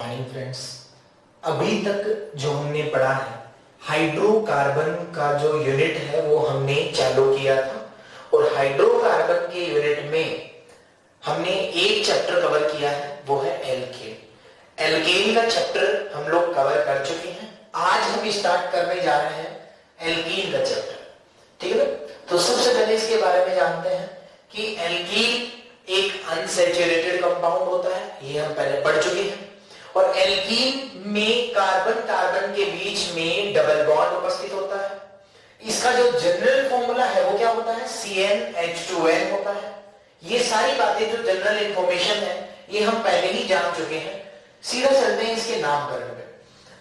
Morning friends, अभी तक जो हमने पढ़ा है हाइड्रोकार्बन का जो यूनिट है वो हमने चालू किया था। और हाइड्रोकार्बन के यूनिट में हमने एक चैप्टर कवर किया है, वो है एल्केन। एल्केन का चैप्टर हम लोग कवर कर चुके हैं। आज हम स्टार्ट करने जा रहे हैं एल्कीन का चैप्टर। ठीक है ना? तो सबसे पहले इसके बारे में जानते हैं कि एल्कीन एक अनसैचुरेटेड कंपाउंड होता है, ये हम पहले पढ़ चुके हैं। और एल्कीन में कार्बन कार्बन के बीच में डबल बॉन्ड उपस्थित होता है। इसका जो जनरल फॉर्मूला है वो क्या होता है? CnH2n होता है। ये सारी बातें जो जनरल इंफॉर्मेशन है ये हम पहले ही जान चुके हैं। सीधा चलते हैं इसके नामकरण पे।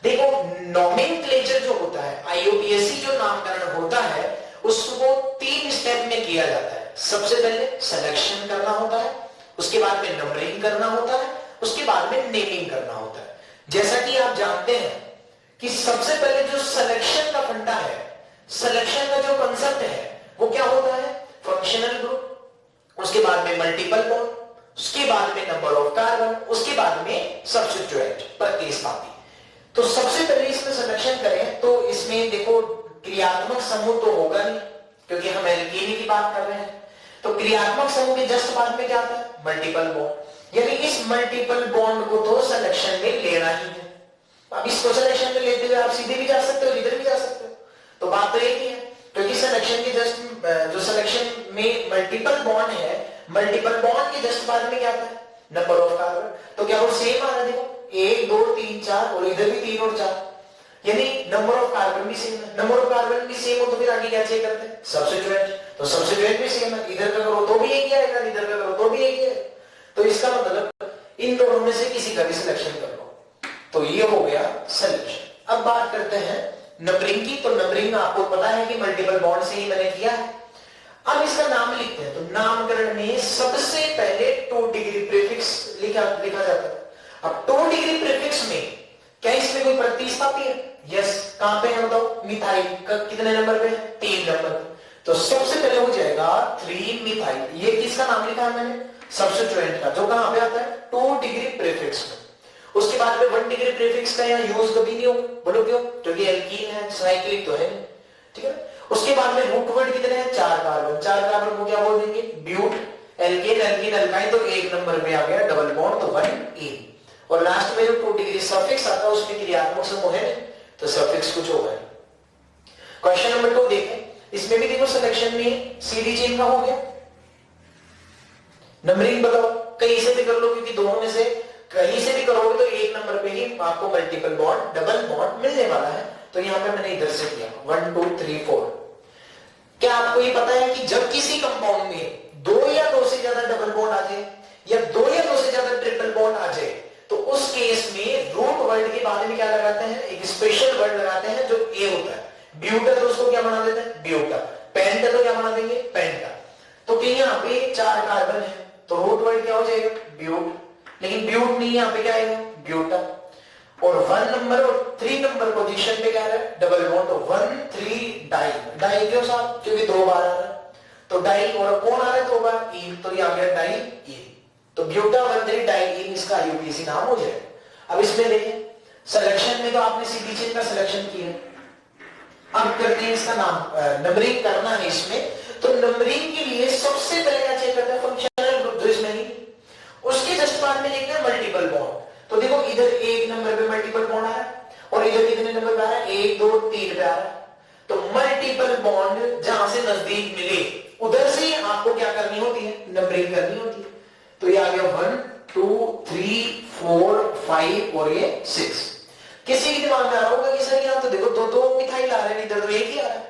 देखो, नोमेनक्लेचर जो होता है, IUPAC जो नामकरण होता है उसको 3 स्टेप में किया जाता है। सबसे पहले सिलेक्शन करना होता है, उसके बाद में नंबरिंग करना होता है, उसके बाद में नेमिंग करना होता है। जैसा कि आप जानते हैं कि सबसे पहले जो सिलेक्शन का फंडा है, सिलेक्शन का जो कंसेप्ट है वो क्या होता है? फंक्शनल ग्रुप, उसके बाद में मल्टीपल बॉन्ड, उसके बाद में नंबर ऑफ कार्बन, उसके बाद में सब्स्टिट्यूएंट प्रतिस्थापी। तो सबसे पहले इसमें सिलेक्शन करें तो इसमें देखो क्रियात्मक समूह तो होगा नहीं, क्योंकि हम एल्कीन की बात कर रहे हैं। तो क्रियात्मक समूह के जस्ट बाद में क्या आता है? Multiple bond. यानी इस मल्टीपल बॉन्ड को तो सिलेक्शन में लेना ही है। अब इसको सिलेक्शन में लेते हुए आप सीधे भी जा सकते हो, इधर भी जा सकते हो, तो बात तो एक ही है। क्योंकि सिलेक्शन के जस्ट जो सिलेक्शन में मल्टीपल बॉन्ड है, मल्टीपल बॉन्ड के जस्ट बाद में क्या आता है? Number of carbon. तो क्या वो सेम आ रहा है? देखो 1 2 3 4 और इधर भी 3 और 4, यानी नंबर ऑफ कार्बन भी सेम है। नंबर ऑफ कार्बन भी सेम हो तो फिर आगे क्या चेक करते हैं? सब्स्टिट्यूएंट। तो सब्स्टिट्यूएंट भी सेम है, इधर का करो तो भी एक ही आएगा, इधर का करो तो भी एक ही आएगा। तो इसका मतलब इन दोनों में से किसी का भी सिलेक्शन कर लो। तो ये हो गया सिलेक्शन। अब बात करते हैं नंबरिंग की। तो नंबरिंग आपको पता है कि मल्टीपल बॉन्ड से ही मैंने किया है। अब इसका नाम लिखते हैं। तो नामकरण में सबसे पहले 2 डिग्री प्रीफिक्स लिखा जाता है। अब 2 डिग्री प्रीफिक्स में क्या इसमें कोई प्रतिस्थापी है? यस। कहां पे है बताओ? मिथाइल का कितने नंबर पे है? 3 नंबर। तो सबसे पहले हो जाएगा 3 मिथाइल। ये किसका नाम लिखा है मैंने? सब्स्टिट्यूएंट का, जो कहां पे आता है? 2 डिग्री प्रीफिक्स में। उसके बाद में 1 डिग्री प्रीफिक्स का यहां यूज कभी नहीं होगा। बोलो क्यों? क्योंकि एल्कीन है, साइक्लिक तो है। ठीक है। उसके बाद में रूट वर्ड कितने हैं? 4 कार्बन। 4 कार्बन को क्या बोल देंगे? ब्यूट। एल्केन एल्कीन अल्काइन तो 1 नंबर पे आ गया डबल बॉन्ड, तो 1 और लास्ट में जो 2 डिग्री सफिक्स आता है उसमें क्रियात्मक समूह है, तो सफिक्स कुछ होगा। क्वेश्चन नंबर 2 देखें। इसमें भी देखो सिलेक्शन में सीडी चेन का हो गया। नंबरिंग बताओ, कहीं से भी कर लो, क्योंकि दोनों में से कहीं से भी करोगे तो 1 नंबर पे ही आपको मल्टीपल बॉन्ड डबल बॉन्ड मिलने वाला है। तो यहां पे मैंने इधर से किया 1 2 3 4। क्या आपको ये पता है कि जब किसी कंपाउंड में 2 या 2 से ज्यादा डबल बॉन्ड आ जाए या 2 या 2 से ज्यादा ट्रिपल बॉन्ड आ जाए तो उस केस में रूट वर्ड के बाद में क्या लगाते हैं? एक स्पेशल वर्ड लगाते हैं जो ए होता है। ब्यूटा तो उसको क्या बना देते हैं? ब्यूटा। पेंटा तो क्या बना देंगे? पेंटा। तो यहाँ पे 4 कार्बन है तो रूट वर्ड क्या हो जाएगा? ब्यूट। लेकिन ब्यूट नहीं, यहाँ पे क्या आएगा? ब्यूटा। और 1 नंबर और 3 नंबर पोजीशन पे क्या है? Double bond. तो 1 3 डाई। डाई क्यों साहब? क्योंकि 2 बार आ रहा है, तो डाई। और कौन आ रहा है 2 बार? ईन। तो ये आ गया डाई ईन। तो ब्यूटा 1 3 डाई ईन इसका IUPAC नाम हो जाएगा। अब इसमें देखें, सिलेक्शन में तो आपने सीडी चेन का सिलेक्शन किया। अब करते हैं इसका नाम, नंबरिंग करना है इसमें। तो नंबरिंग के लिए सबसे पहले क्या चेक करते हैं? फंक्शनल ग्रुप, जो इसमें नहीं। उसके जस्ट बाद में लिखना है मल्टीपल बॉन्ड। तो देखो इधर 1 नंबर पे मल्टीपल बॉन्ड आ रहा है और इधर कितने नंबर पे आ रहा है? 1 2 3 पे आ रहा है। तो मल्टीपल बॉन्ड जहां से नजदीक मिले उधर से आपको क्या करनी होती है? नंबरिंग करनी होती है। तो ये आ गया 1 2 3 4 5 और ये 6। किसी के दिमाग में आ रहा होगा कि सर यहाँ तो देखो 2 मिथाइल आ रहे हैं, इधर तो 1 ही आ रहा है।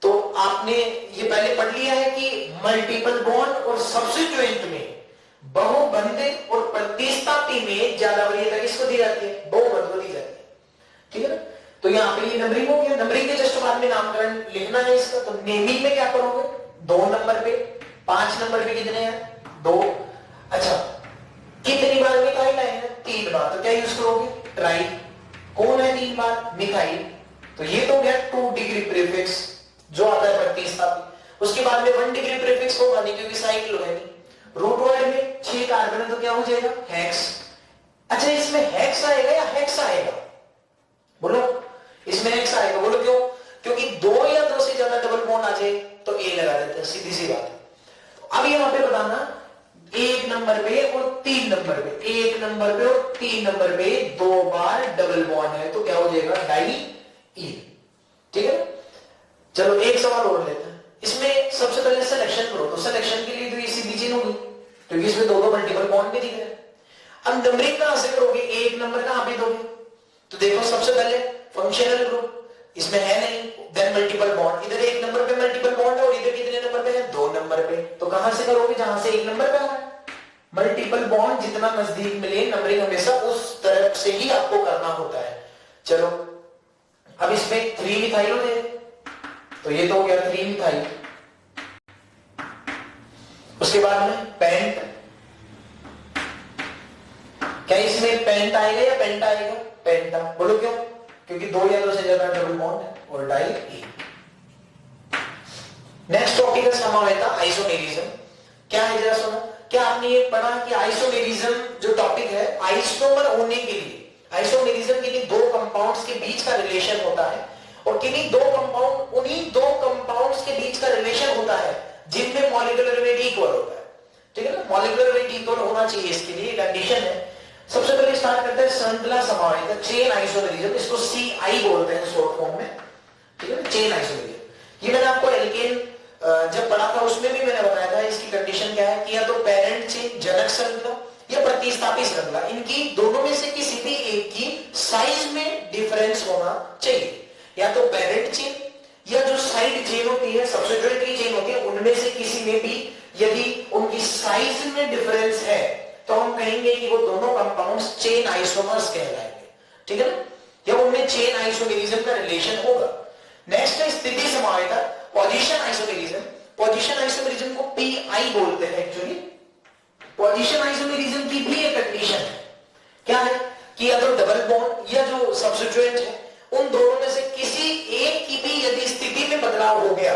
तो आपने ये पहले पढ़ लिया है कि मल्टीपल बॉन्ड और सब्स्टिट्यूएंट में बहुबंधित और प्रतिस्थापी में ज्यादा वरीयता किसको दी जाती है? बहुबंध को दी जाती है। ठीक है ना? तो यहाँ पे ये नंबरिंग हो गया। नंबरिंग के जस्ट बाद में नामकरण लिखना है इसका। तो नेमिंग में क्या करोगे? 2 नंबर पे 5 नंबर पे कितने हैं? 2। अच्छा, कितनी बार मिथाइल आए हैं? 3 बार। तो क्या यूज करोगे? ट्राई। कौन है 3 बार? मिथाइल। तो ये तो गया 2 डिग्री प्रीफिक्स जो आता है प्रतिस्थापी। उसके बाद में 1 डिग्री प्रीफिक्स होगा नहीं, क्योंकि साइक्लो है नहीं। रूट वर्ड में 6 कार्बन है तो क्या हो जाएगा? हेक्स। अच्छा इसमें हेक्स आएगा या हेक्स आएगा? बोलो, इसमें हेक्स आएगा। बोलो क्यों? क्योंकि 2 या 2 से ज्यादा डबल बॉन्ड आ जाए तो ए लगा देते हैं, सीधी सी बात। अब यहां पे बताना 1 नंबर पे और 3 नंबर पे, 1 नंबर पे और 3 नंबर पे 2 बार डबल बॉन्ड है तो क्या हो जाएगा? डाई ईन। ठीक है, चलो एक सवाल और लेते हैं। इसमें सबसे पहले सिलेक्शन करो, तो सिलेक्शन के लिए तो ये सीधी चीज होगी क्योंकि इसमें दो मल्टीपल बॉन्ड भी दिख रहे हैं। अब नंबरिंग कहां से करोगे? 1 नंबर कहां पे दोगे? तो देखो सबसे पहले फंक्शनल ग्रुप इसमें है नहीं, देन मल्टीपल बॉन्ड, इधर 1 नंबर पे मल्टीपल बॉन्ड है और इधर कितने नंबर पे है? 2 नंबर पे। तो कहां से करोगे? जहां से 1 नंबर पे है। मल्टीपल बॉन्ड जितना नजदीक मिले नंबरिंग हमेशा उस तरफ से ही आपको करना होता है। चलो अब इसमें 3 मिथाइल हो जाए तो ये तो हो गया 3 मिथाइल। उसके बाद में पेंट, क्या इसमें पेंट आएगा या पेंट आएगा? पेंटा। बोलो क्यों? क्योंकि 2 या 2 से ज्यादा डबल बॉन्ड है और डाई ई। नेक्स्ट टॉपिक है समावेता आइसोमेरिज्म। क्या है जरा सुनो। क्या आपने ये पढ़ा कि आइसोमेरिज्म जो टॉपिक है, आइसोमर होने के लिए, आइसोमेरिज्म के लिए 2 कंपाउंड्स के बीच का रिलेशन होता है और किन्हीं 2 कंपाउंड, उन्हीं 2 कंपाउंड्स के बीच का रिलेशन होता है जिनमें मॉलिक्यूलर वेट इक्वल होता है। ठीक है ना, मॉलिक्यूलर वेट इक्वल होना चाहिए, इसके लिए कंडीशन है। सबसे पहले स्टार्ट करते हैं श्रृंखला समावेत चेन आइसोमेरिज्म, इसको CI बोलते हैं शॉर्ट फॉर्म में। ठीक है ना, चेन आइसोमेरिज्म। ये मैंने आपको एल्केन जब पढ़ा था उसमें भी मैंने बताया था इसकी कंडीशन क्या है कि या तो पेरेंट चेन जनक श्रृंखला या प्रतिस्थापी श्रृंखला, इनकी दोनों में से किसी भी एक की साइज में डिफरेंस होना चाहिए। या तो पेरेंट चेन या जो साइड चेन होती है, सब्सिट्यूएंट्री चेन होती है, उनमें से किसी में भी यदि उनकी साइज में डिफरेंस है तो हम कहेंगे कि वो दोनों कंपाउंड्स चेन आइसोमर्स कहलाएंगे। ठीक है ना, या उनमें चेन आइसोमेरिज्म का रिलेशन होगा। नेक्स्ट है स्थिति समावेता पोजीशन आइसोमेरिज्म। पोजीशन आइसोमेरिज्म को PI बोलते हैं एक्चुअली। पोजीशन आइसोमेरिज्म की भी एक कंडीशन है, क्या है कि या तो डबल बॉन्ड या जो सब्स्टिट्यूएंट है उन दोनों में से किसी एक की भी यदि स्थिति में बदलाव हो गया,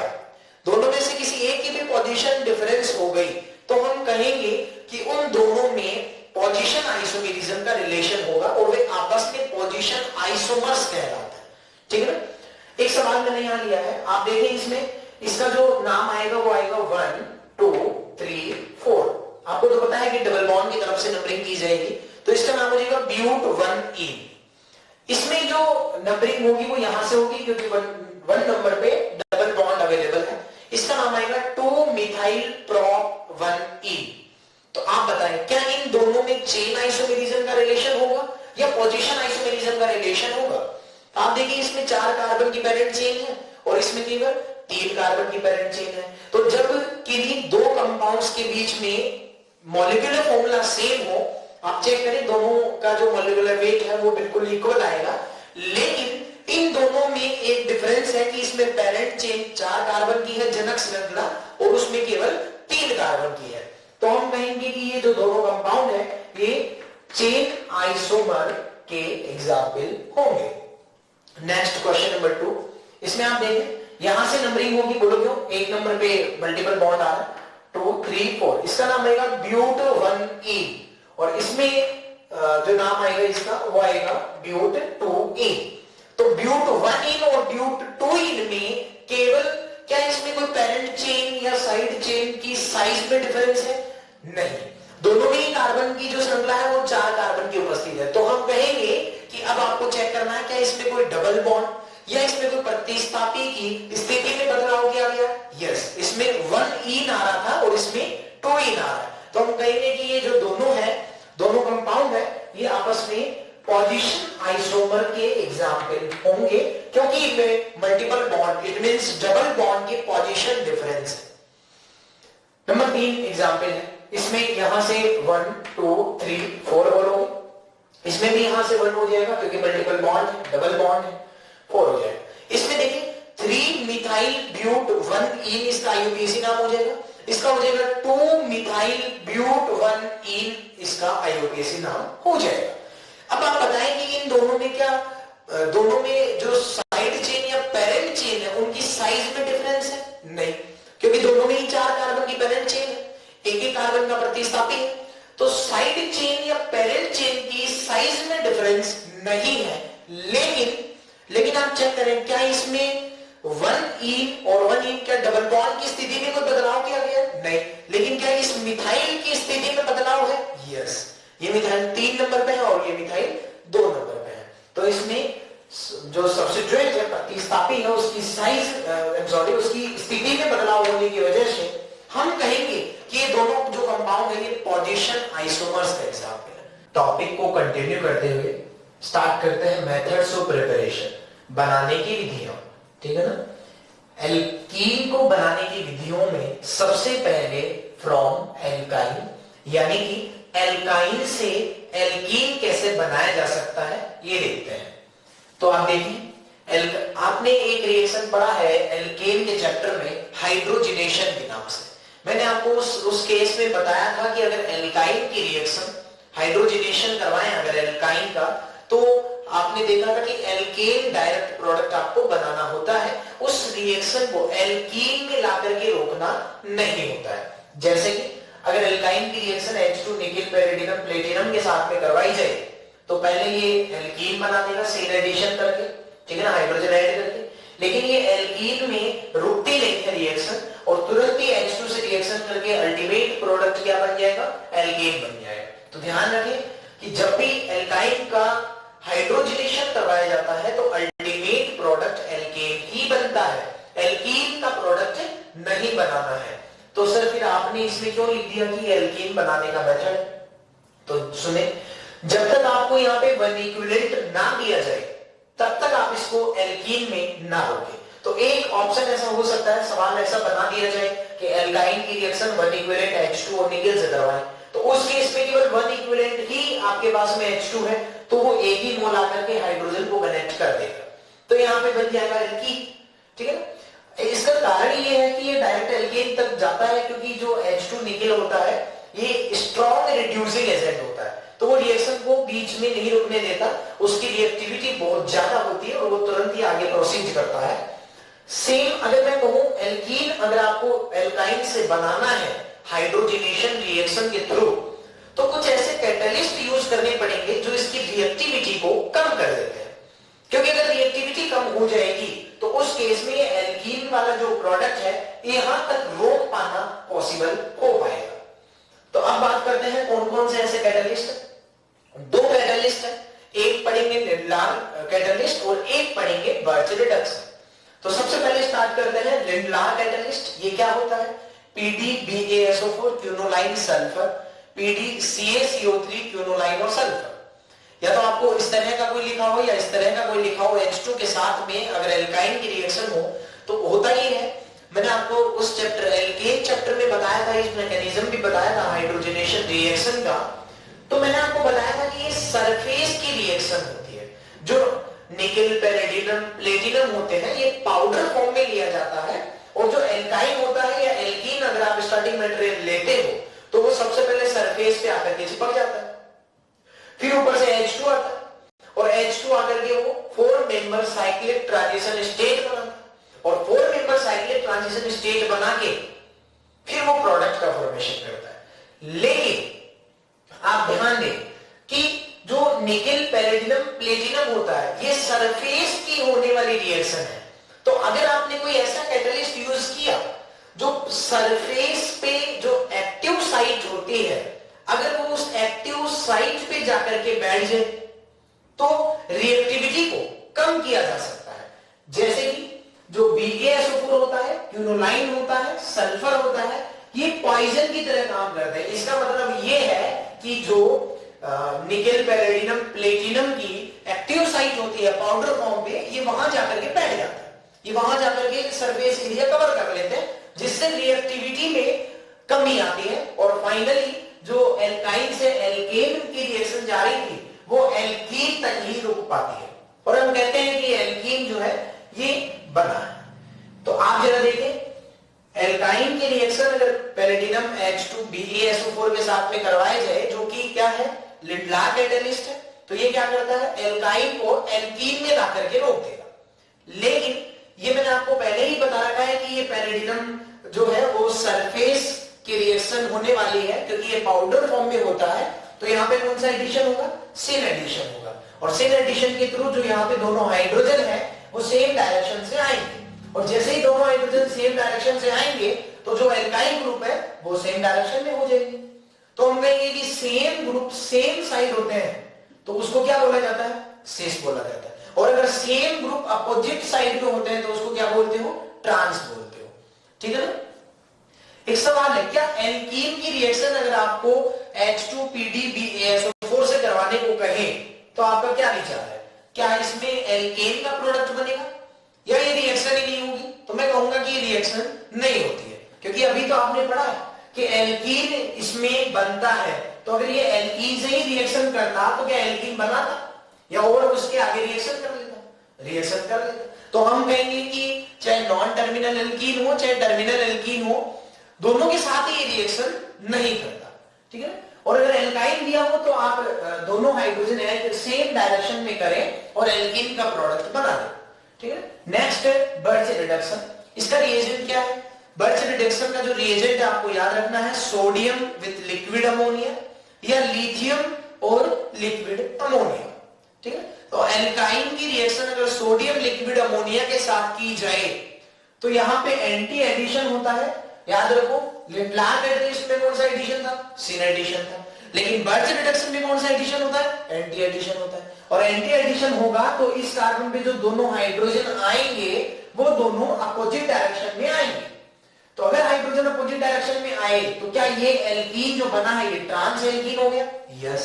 दोनों में से किसी एक की भी पोजीशन डिफरेंस हो गई, तो हम कहेंगे कि उन दोनों में पोजीशन आइसोमेरिज्म का रिलेशन होगा और वे आपस में पोजीशन आइसोमर्स कहलाते हैं। ठीक है ना, एक सवाल मैंने यहां लिया है, आप देखें इसमें इसका जो नाम आएगा वो आएगा 1 2 3 4। आपको तो पता है कि डबल बॉन्ड की तरफ से नंबरिंग की जाएगी, तो इसका नाम हो जाएगा ब्यूट 1E। इसमें जो नंबरिंग होगी वो यहां से होगी क्योंकि 1 नंबर पे डबल बॉन्ड अवेलेबल है। इसका नाम आएगा 2 मिथाइल प्रोप 1E। तो आप बताएं क्या इन दोनों में चेन आइसोमेरिज्म का रिलेशन होगा या पोजीशन आइसोमेरिज्म का रिलेशन होगा? आप देखिए इसमें 4 कार्बन की पेरेंट चेन है और इसमें केवल 3 कार्बन की पेरेंट चेन है। तो जब किन्हीं 2 कंपाउंड्स के बीच में मॉलिक्यूलर फॉर्मूला सेम हो, आप चेक करें दोनों का जो मॉलिक्यूलर वेट है वो बिल्कुल इक्वल आएगा, लेकिन इन दोनों में एक डिफरेंस है कि इसमें पेरेंट चेन 4 कार्बन की है जनक श्रृंखला और उसमें केवल 3 कार्बन की है, तो हम कहेंगे कि ये जो दोनों कंपाउंड है ये चेन आइसोमर के एग्जाम्पल होंगे। नेक्स्ट क्वेश्चन नंबर 2, इसमें आप देखें यहां से नंबरिंग होगी। बोलो क्यों? 1 नंबर पे मल्टीपल बॉन्ड आ रहा है, 2 3 4। इसका नाम आएगा ब्यूट 1E और इसमें जो नाम आएगा इसका वो आएगा ब्यूट 2E। तो ब्यूट 1 और ब्यूट 2 में केवल क्या इसमें कोई पेरेंट चेन या साइड चेन की साइज में डिफरेंस है? नहीं, दोनों में ही कार्बन की जो श्रृंखला है वो 4 कार्बन की उपस्थित है। तो हम कहेंगे कि अब आपको चेक करना है क्या इसमें कोई डबल बॉन्ड या इसमें कोई प्रतिस्थापी की स्थिति में बदलाव किया गया? यस, इसमें 1E आ रहा था और इसमें 2E आ रहा है। तो हम कहेंगे कि ये जो दोनों है, दोनों कंपाउंड है, ये आपस में पोजीशन आइसोमर के एग्जाम्पल होंगे क्योंकि इनमें multiple bond, it means double bond के पोजीशन डिफरेंस है। नंबर 3 एग्जाम्पल है, इसमें यहां से 1 2 3 4 बोलोगे, इसमें भी यहां से 1 हो जाएगा क्योंकि मल्टीपल बॉन्ड है, डबल बॉन्ड है, 4 हो जाएगा। इसमें देखिए 3 मिथाइल ब्यूट 1E इसका IUPAC नाम हो जाएगा, इसका हो जाएगा 2 मिथाइल ब्यूट 1E इसका IUPAC नाम हो जाएगा। अब आप बताएं कि इन दोनों में क्या दोनों में जो साइड चेन या पेरेंट चेन है उनकी साइज में डिफरेंस है? नहीं, क्योंकि दोनों में ही 4 कार्बन की पेरेंट चेन है, एक कार्बन का प्रतिस्थापी है। तो साइड चेन या पेरेंट चेन की साइज में डिफरेंस नहीं है, लेकिन आप चेक करें क्या इसमें 1 और 1 क्या डबल बॉन्ड की स्थिति में कोई बदलाव किया गया? नहीं। लेकिन क्या इस मिथाइल की स्थिति में बदलाव है? यस। ये मिथाइल 3 नंबर पे है और ये मिथाइल 2 नंबर पे है। तो इसमें जो सब्स्टिट्यूएंट है, प्रतिस्थापी है, उसकी साइज उसकी स्थिति में बदलाव होने की वजह से हम कहेंगे कि ये दोनों जो कंपाउंड है ये पोजीशन आइसोमर्स का एग्जांपल है। टॉपिक को कंटिन्यू करते हुए स्टार्ट करते हैं मेथड्स ऑफ प्रिपरेशन, बनाने की विधियां, ठीक है ना। एल्कीन को बनाने की विधियों में सबसे पहले फ्रॉम एल्काइन, यानी कि एल्काइन से एल्कीन कैसे बनाया जा सकता है ये देखते हैं। तो आप देखिए, आपने एक रिएक्शन पढ़ा है एल्केन के चैप्टर में हाइड्रोजिनेशन के नाम से। मैंने आपको उस केस में बताया था कि अगर एल्काइन की रिएक्शन हाइड्रोजिनेशन करवाएं अगर एल्काइन का, तो आपने देखा था कि एल्केन डायरेक्ट प्रोडक्ट आपको बनाना होता है, उस रिएक्शन को एल्कीन में ला करके रोकना नहीं होता है। जैसे कि अगर एल्काइन की रिएक्शन H2 निकेल पेरिडिनम प्लेटिनम के साथ में करवाई जाए तो पहले ये एल्कीन बना देगा सेम एडिशन करके, ठीक है ना, हाइड्रोजन ऐड करके। लेकिन ये एल्कीन में रुकती नहीं है रिएक्शन और तुरंत ही H2 से रिएक्शन करके अल्टीमेट प्रोडक्ट क्या बन जाएगा? एल्केन बन जाएगा। तो ध्यान रखें कि जब भी एल्काइन का हाइड्रोजनेशन करवाया जाता है तो अल्टीमेट प्रोडक्ट एल्केन ही बनता है, एल्कीन का प्रोडक्ट नहीं बनाना है। तो सर फिर आपने इसमें क्यों लिख दिया कि एल्केन बनाने का मेथड? तो सुने, जब तक आपको यहाँ पे वन इक्विवेलेंट ना दिया जाए तब तक आप इसको एल्कीन में ना रोके। तो एक ऑप्शन ऐसा हो सकता है, सवाल ऐसा बना दिया जाए कि एल्काइन की रिएक्शन वन इक्विवेलेंट H2 और निकेल से करवाएं, तो उस केस में केवल वन इक्विवेलेंट ही आपके पास में H2 है तो वो एक ही मोल आकर के हाइड्रोजन को कनेक्ट कर देगा, तो यहाँ पे बन जाएगा एल्कीन, ठीक है ना। इसका कारण ये है कि ये डायरेक्ट एल्केन तक जाता है क्योंकि जो H2 निकेल होता है ये स्ट्रॉन्ग रिड्यूसिंग एजेंट होता है, तो वो रिएक्शन को बीच में नहीं रुकने देता, उसकी रिएक्टिविटी बहुत ज्यादा होती है और वो तुरंत ही आगे प्रोसीड करता है। सेम अगर मैं कहूं एल्कीन अगर आपको एल्काइन से बनाना है हाइड्रोजनेशन रिएक्शन के थ्रू, तो कुछ ऐसे कैटलिस्ट यूज करने पड़ेंगे जो इसकी रिएक्टिविटी को कम कर देते हैं, क्योंकि अगर रिएक्टिविटी कम हो जाएगी तो उस केस में एल्कीन वाला जो प्रोडक्ट है यहां तक रोक पाना पॉसिबल हो पाएगा। तो अब बात करते हैं कौन कौन से ऐसे कैटलिस्ट। 2 कैटलिस्ट है, एक पढ़ेंगे लिंडलार कैटलिस्ट और एक पढ़ेंगे बर्च रिडक्शन। तो सबसे पहले स्टार्ट करते हैं लिंडलार कैटलिस्ट। ये क्या होता है? PDBaSO4 क्यूनोलाइन सल्फर, PDCaCO3 क्यूनोलाइन और सल्फर। या तो आपको इस तरह का कोई लिखा हो या इस तरह का कोई लिखा हो, H2 के साथ में अगर एल्काइन की रिएक्शन हो तो होता ही है। मैंने आपको उस चैप्टर एल्केन चैप्टर में बताया था, इस मैकेनिज्म भी बताया था हाइड्रोजनेशन रिएक्शन का। तो मैंने आपको बताया था कि ये सरफेस की रिएक्शन होती है, जो निकेल पेरिडिनम प्लेटिनम होते हैं ये पाउडर फॉर्म में लिया जाता है, और जो एल्काइन होता है या एल्कीन अगर आप स्टार्टिंग मटेरियल लेते हो तो वो सबसे पहले सरफेस पे आकर के चिपक जाता है, फिर ऊपर से H2 आता है और H2 आकर के वो 4 मेंबर साइक्लिक ट्रांजिशन स्टेट बनाता है, और 4 मेंबर साइक्लिक ट्रांजिशन स्टेट बना के फिर वो प्रोडक्ट का फॉर्मेशन करता है। लेकिन आप ध्यान दें कि जो निकेल पेरिडिनम प्लेटिनम होता है ये सरफेस की होने वाली रिएक्शन है। तो अगर आपने कोई ऐसा कैटलिस्ट यूज किया जो सरफेस पे जो एक्टिव साइट होती है, अगर वो उस एक्टिव साइट पे जाकर के बैठ जाए तो रिएक्टिविटी को कम किया जा सकता है। जैसे कि जो BaSO4 होता है, क्यूनोलाइन होता है, सल्फर होता है, ये पॉइजन की तरह काम करते हैं। इसका मतलब ये है कि जो निकेल पेरिडिनम प्लेटिनम की एक्टिव साइट होती है पाउडर फॉर्म पे, ये वहां जाकर के बैठ जाता है, ये वहां जाकर के सरफेस एरिया कवर कर लेते हैं, जिससे रिएक्टिविटी में कमी आती है और फाइनली जो एल्काइन से एल्केन की रिएक्शन जारी थी वो एल्कीन तक ही रुक पाती है और हम कहते हैं कि एल्कीन जो है ये बना है। तो आप जरा देखें एल्काइन की रिएक्शन अगर पेरिडिनम H2 BaSO4 के साथ में करवाए जाए, जो कि क्या है लिंडलार कैटलिस्ट है, तो ये क्या करता है एल्काइन को एल्कीन में ला करके रोक देगा। लेकिन ये मैंने आपको पहले ही बता रखा है कि ये पेरिडिनम जो है वो सरफेस कि रिएक्शन होने वाली है, क्योंकि ये पाउडर फॉर्म में होता है, तो यहाँ पे कौन सा एडिशन होगा? सेम एडिशन होगा। और सेम एडिशन के थ्रू जो यहाँ पे दोनों हाइड्रोजन है वो सेम डायरेक्शन से आएंगे, और जैसे ही दोनों हाइड्रोजन सेम डायरेक्शन से आएंगे तो जो एल्काइल ग्रुप है वो सेम डायरेक्शन में हो जाएगी। तो हम कहेंगे कि सेम ग्रुप सेम साइड होते हैं तो उसको क्या बोला जाता है? सिस बोला जाता है। और अगर सेम ग्रुप अपोजिट साइड में होते हैं तो उसको क्या बोलते हो? ट्रांस बोलते हो। ठीक है ना? एक सवाल है, क्या एल्कीन की रिएक्शन अगर आपको H2PDBaSO4 से करवाने को कहे तो आपका क्या विचार है? क्या इसमें एल्केन का प्रोडक्ट बनेगा या ये रिएक्शन ही नहीं होगी? तो मैं कहूंगा कि ये रिएक्शन नहीं होती है, क्योंकि अभी तो आपने पढ़ा है कि एल्कीन इसमें बनता है, तो अगर ये एल्कीन से ही रिएक्शन करता तो क्या एल्कीन बनाता या और उसके आगे रिएक्शन कर लेता? रिएक्शन कर लेता। तो हम कहेंगे कि चाहे नॉन टर्मिनल एल्कीन हो चाहे टर्मिनल एल्कीन हो, दोनों के साथ ही ये रिएक्शन नहीं करता। ठीक है? और अगर एल्काइन दिया हो तो आप दोनों हाइड्रोजन है सेम डायरेक्शन में करें और एल्कीन का प्रोडक्ट बना दें। ठीक है? नेक्स्ट है बर्च रिडक्शन। इसका रिएजेंट क्या है? बर्च रिडक्शन का जो रिएजेंट है आपको याद रखना है सोडियम विद लिक्विड अमोनिया या लिथियम और लिक्विड अमोनिया। ठीक है? तो एल्काइन की रिएक्शन अगर सोडियम लिक्विड अमोनिया के साथ की जाए तो यहां पे एंटी एडिशन होता है। याद रखो, लिंडलार कैटलिस्ट में कौन सा एडिशन था? सिन एडिशन था। लेकिन बर्च रिडक्शन में कौन सा एडिशन होता है? एंटी एडिशन होता है। और एंटी एडिशन होगा तो इस कार्बन पे जो दोनों हाइड्रोजन आएंगे वो दोनों अपोजिट डायरेक्शन में आएंगे। तो अगर हाइड्रोजन अपोजिट डायरेक्शन में आए तो क्या ये एल्कीन जो बना है ये ट्रांस एल्कीन हो गया? यस।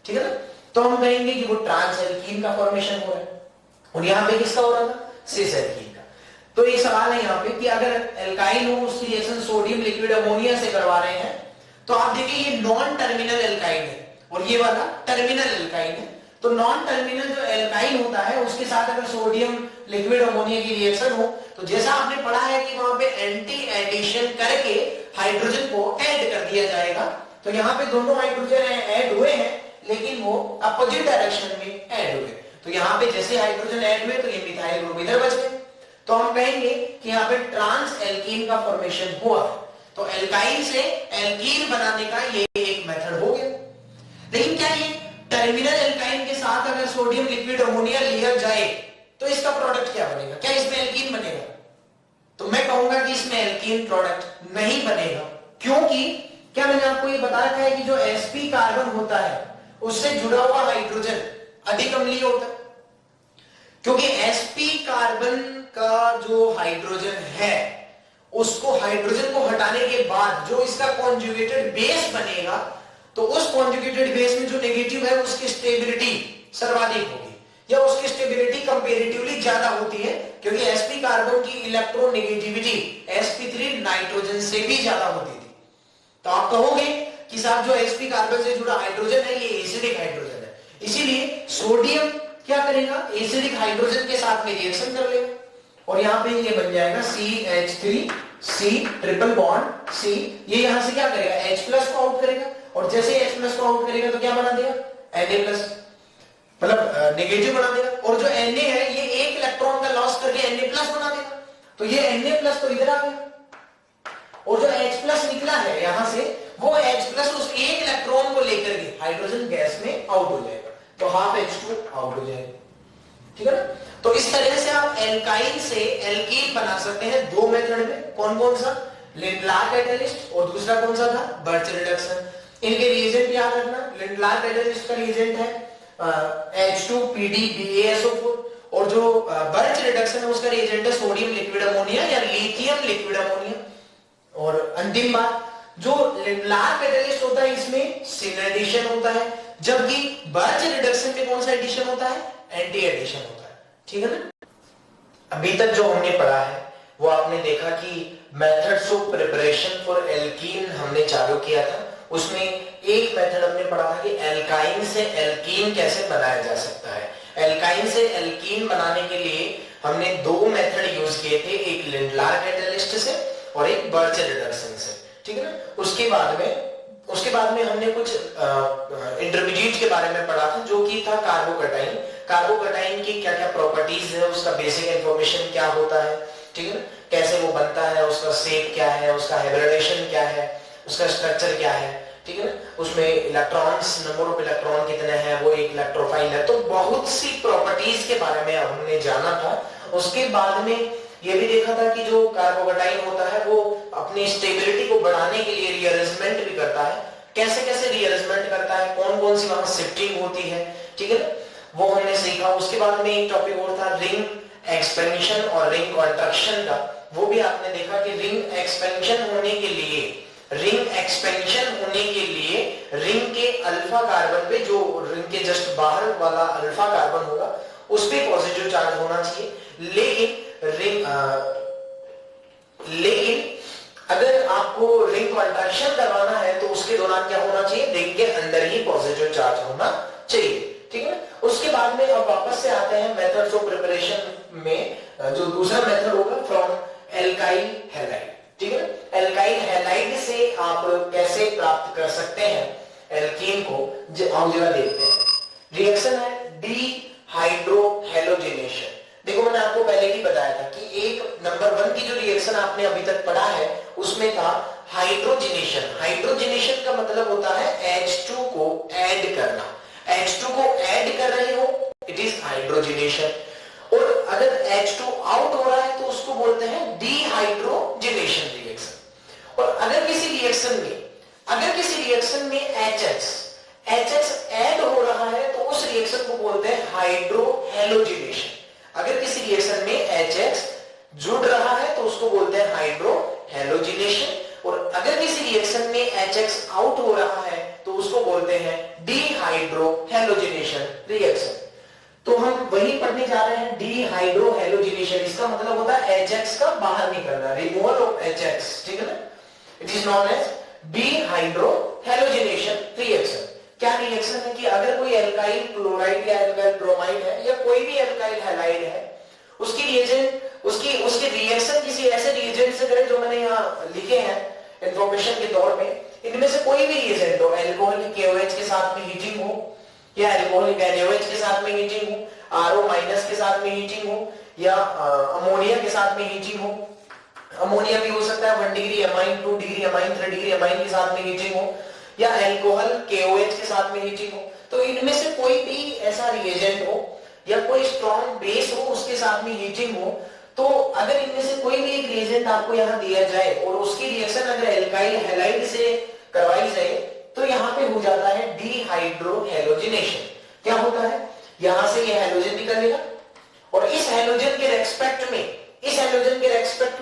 ठीक है ना? तो हम कहेंगे कि वो ट्रांस एल्कीन का फॉर्मेशन हो रहा है। और यहां पे किसका हो रहा था? Cis alkene. तो ये सवाल है यहाँ पे कि अगर एल्काइन हो उसकी रिएक्शन सोडियम लिक्विड अमोनिया से करवा रहे हैं तो आप देखिए ये नॉन टर्मिनल एल्काइन है और ये वाला टर्मिनल एल्काइन है। तो नॉन टर्मिनल जो एल्काइन होता है उसके साथ अगर सोडियम लिक्विड अमोनिया की रिएक्शन हो तो जैसा आपने पढ़ा है कि वहां पे एंटी एडिशन करके हाइड्रोजन को ऐड कर दिया जाएगा। तो यहाँ पे दोनों हाइड्रोजन ऐड हुए हैं लेकिन वो अपोजिट डायरेक्शन में ऐड हुए। तो यहाँ पे जैसे हाइड्रोजन ऐड हुए तो ये मिथाइल ग्रुप इधर बच गए। तो हम कहेंगे कि यहाँ पे ट्रांस एल्कीन का फॉर्मेशन हुआ। तो एल्काइन से एल्कीन बनाने का ये एक मेथड हो गया। लेकिन क्या ये टर्मिनल एल्काइन के साथ अगर सोडियम लिक्विड अमोनिया लिया जाए तो इसका प्रोडक्ट क्या बनेगा? क्या इसमें एल्कीन बनेगा? तो मैं कहूंगा कि इसमें एल्कीन प्रोडक्ट नहीं बनेगा। क्योंकि क्या मैंने आपको ये बता रखा है कि जो sp कार्बन होता है उससे जुड़ा हुआ हाइड्रोजन अधिक अम्लीय होता है। क्योंकि sp कार्बन का जो हाइड्रोजन है उसको हाइड्रोजन को हटाने के बाद जो इसका कॉन्जुगेटेड बेस बनेगा तो उस कॉन्जुगेटेड बेस में जो नेगेटिव है उसकी स्टेबिलिटी सर्वाधिक होगी या उसकी स्टेबिलिटी कंपैरेटिवली ज्यादा होती है, क्योंकि sp कार्बन की इलेक्ट्रॉन नेगेटिविटी sp3 नाइट्रोजन से भी ज्यादा होती थी। तो आप कहोगे कि साहब जो sp कार्बन से जुड़ा हाइड्रोजन है ये एसिडिक हाइड्रोजन है, इसीलिए सोडियम क्या करेगा? एसिडिक हाइड्रोजन के साथ में रिएक्शन कर लेगा और यहाँ पे ये बन जाएगा CH3C ट्रिपल बॉन्ड C। ये यहां से क्या करेगा? H+ को आउट करेगा और जैसे H+ को आउट करेगा तो क्या बना देगा? Na+, मतलब नेगेटिव बना देगा। और जो Na है ये एक इलेक्ट्रॉन का लॉस करके Na+ बना देगा। तो ये Na+ तो इधर आ गया और जो H+ निकला है यहां से वो H+ उस एक इलेक्ट्रॉन को लेकर के हाइड्रोजन गैस में आउट हो जाएगा। तो हाफ H2 आउट हो जाएगा। ठीक है ना? तो इस तरह से आप एल्काइन से एल्कीन बना सकते हैं दो मेथड में। कौन कौन सा? लिंडलार कैटलिस्ट और दूसरा कौन सा था? Birch reduction. इनके रिएजेंट याद रखना। लिंडलार कैटलिस्ट का रिएजेंट है H2PDBaSO4 और जो बर्च रिडक्शन है उसका रिएजेंट है सोडियम लिक्विड अमोनिया या लिथियम लिक्विड अमोनिया। और अंतिम बात, जो लिंडलार कैटलिस्ट होता है इसमें सिन एडिशन होता है, जबकि बर्च रिडक्शन में कौन सा एडिशन होता है? एंटी एडिशन होता है। ठीक है ना? अभी तक जो हमने पढ़ा है वो आपने देखा कि methods of preparation for alkene हमने चालू किया था। उसमें एक मेथड हमने पढ़ा था कि एल्काइन से एल्कीन कैसे बनाया जा सकता है। एल्काइन से एल्कीन बनाने के लिए हमने दो मेथड यूज किए थे, एक लिंडलार कैटलिस्ट से और एक बर्च रिडक्शन से। ठीक है ना? उसके बाद में हमने कुछ इंटरमीडिएट के बारे में पढ़ा था जो कि था कार्बोकटाइन। कार्बोकटाइन की क्या क्या प्रॉपर्टीज है, उसका बेसिक इंफॉर्मेशन क्या होता है, ठीक है ना, कैसे वो बनता है, उसका शेप क्या है, उसका हाइब्रिडेशन क्या है, उसका स्ट्रक्चर क्या है, ठीक है ना, उसमें इलेक्ट्रॉन्स, नंबर ऑफ इलेक्ट्रॉन कितने हैं, वो एक इलेक्ट्रोफाइल है। तो बहुत सी प्रॉपर्टीज के बारे में हमने जाना था। उसके बाद में ये भी देखा था कि जो कार्बोकेटाइन होता है वो अपनी स्टेबिलिटी को बढ़ाने के लिए रीअरेंजमेंट भी करता है। कैसे कैसे रीअरेंजमेंट करता है, कौन कौन सी वहां शिफ्टिंग होती है, ठीक है ना, वो हमने सीखा। उसके बाद में एक टॉपिक और था रिंग एक्सपेंशन और रिंग कॉन्ट्रैक्शन का। वो भी आपने देखा कि रिंग एक्सपेंशन होने के लिए, रिंग के अल्फा कार्बन पे, जो रिंग के जस्ट बाहर वाला अल्फा कार्बन होगा उस पे पॉजिटिव चार्ज होना चाहिए। लेकिन अगर आपको रिंग कॉन्ट्रैक्शन करवाना है तो उसके दौरान क्या होना चाहिए, रिंग के अंदर ही पॉजिटिव चार्ज होना चाहिए, ठीक है। उसके बाद में अब वापस से आते हैं मेथड्स ऑफ प्रिपरेशन में। जो दूसरा मेथड होगा फ्रॉम एल्काइल हैलाइड, ठीक है। एल्काइल हैलाइड से आप कैसे प्राप्त कर सकते हैं एल्कीन को, हम जरा देखते हैं। रिएक्शन है डीहाइड्रोहेलोजिनेशन। देखो मैंने आपको पहले ही बताया था कि एक नंबर 1 की जो रिएक्शन आपने अभी तक पढ़ा है उसमें था हाइड्रोजिनेशन। हाइड्रोजिनेशन का मतलब होता है H2 को ऐड करना। H2 को ऐड कर रहे हो, इट इज हाइड्रोजिनेशन। और अगर H2 आउट हो रहा है तो उसको बोलते हैं डीहाइड्रोजिनेशन रिएक्शन। और अगर किसी रिएक्शन में HH ऐड हो रहा है तो उस रिएक्शन को बोलते हैं हाइड्रोहेलोजिनेशन। अगर किसी रिएक्शन में HH जुड़ रहा है तो उसको बोलते हैं हाइड्रोहेलोजिनेशन। और अगर किसी रिएक्शन में HX आउट हो रहा है तो उसको बोलते हैं डीहाइड्रोहेलोजिनेशन रिएक्शन। तो हम वही पढ़ने जा रहे हैं डीहाइड्रोहेलोजिनेशन। इसका मतलब होता है HX का बाहर निकलना, रिमूवल ऑफ HX, ठीक है ना। It is known as dehydrohalogenation reaction. क्या रिएक्शन है कि अगर कोई एल्काइल क्लोराइड या एल्काइल ब्रोमाइड है या कोई भी एल्काइल हैलाइड है, उसकी रिएजेंट उसके रिएक्शन किसी ऐसे रिएजेंट से करें जो मैंने यहाँ लिखे हैं इंफॉर्मेशन के तौर पे। इनमें से कोई भी रिएजेंट हो, एल्कोहलिक KOH के साथ में हीटिंग हो या एल्कोहलिक NaOH के साथ में हीटिंग हो, RO- के साथ में हीटिंग हो या अमोनिया के साथ में हीटिंग हो। अमोनिया भी हो सकता है 1 degree amine, 2 degree amine, 3 degree amine के साथ में हीटिंग हो, या अल्कोहल KOH के साथ में हीटिंग हो। तो इनमें से कोई भी ऐसा रिएजेंट हो या कोई स्ट्रॉन्ग बेस हो उसके साथ में हीटिंग हो, तो अगर इनमें से कोई भी एक रिएजेंट आपको यहाँ दिया जाए और उसकी रिएक्शन अगर एल्काइल हैलाइड से करवाई जाए तो यहाँ पे हो जाता है डीहाइड्रोहेलोजिनेशन। क्या होता है, यहां से ये हैलोजन निकलेगा और इस हैलोजन के रेस्पेक्ट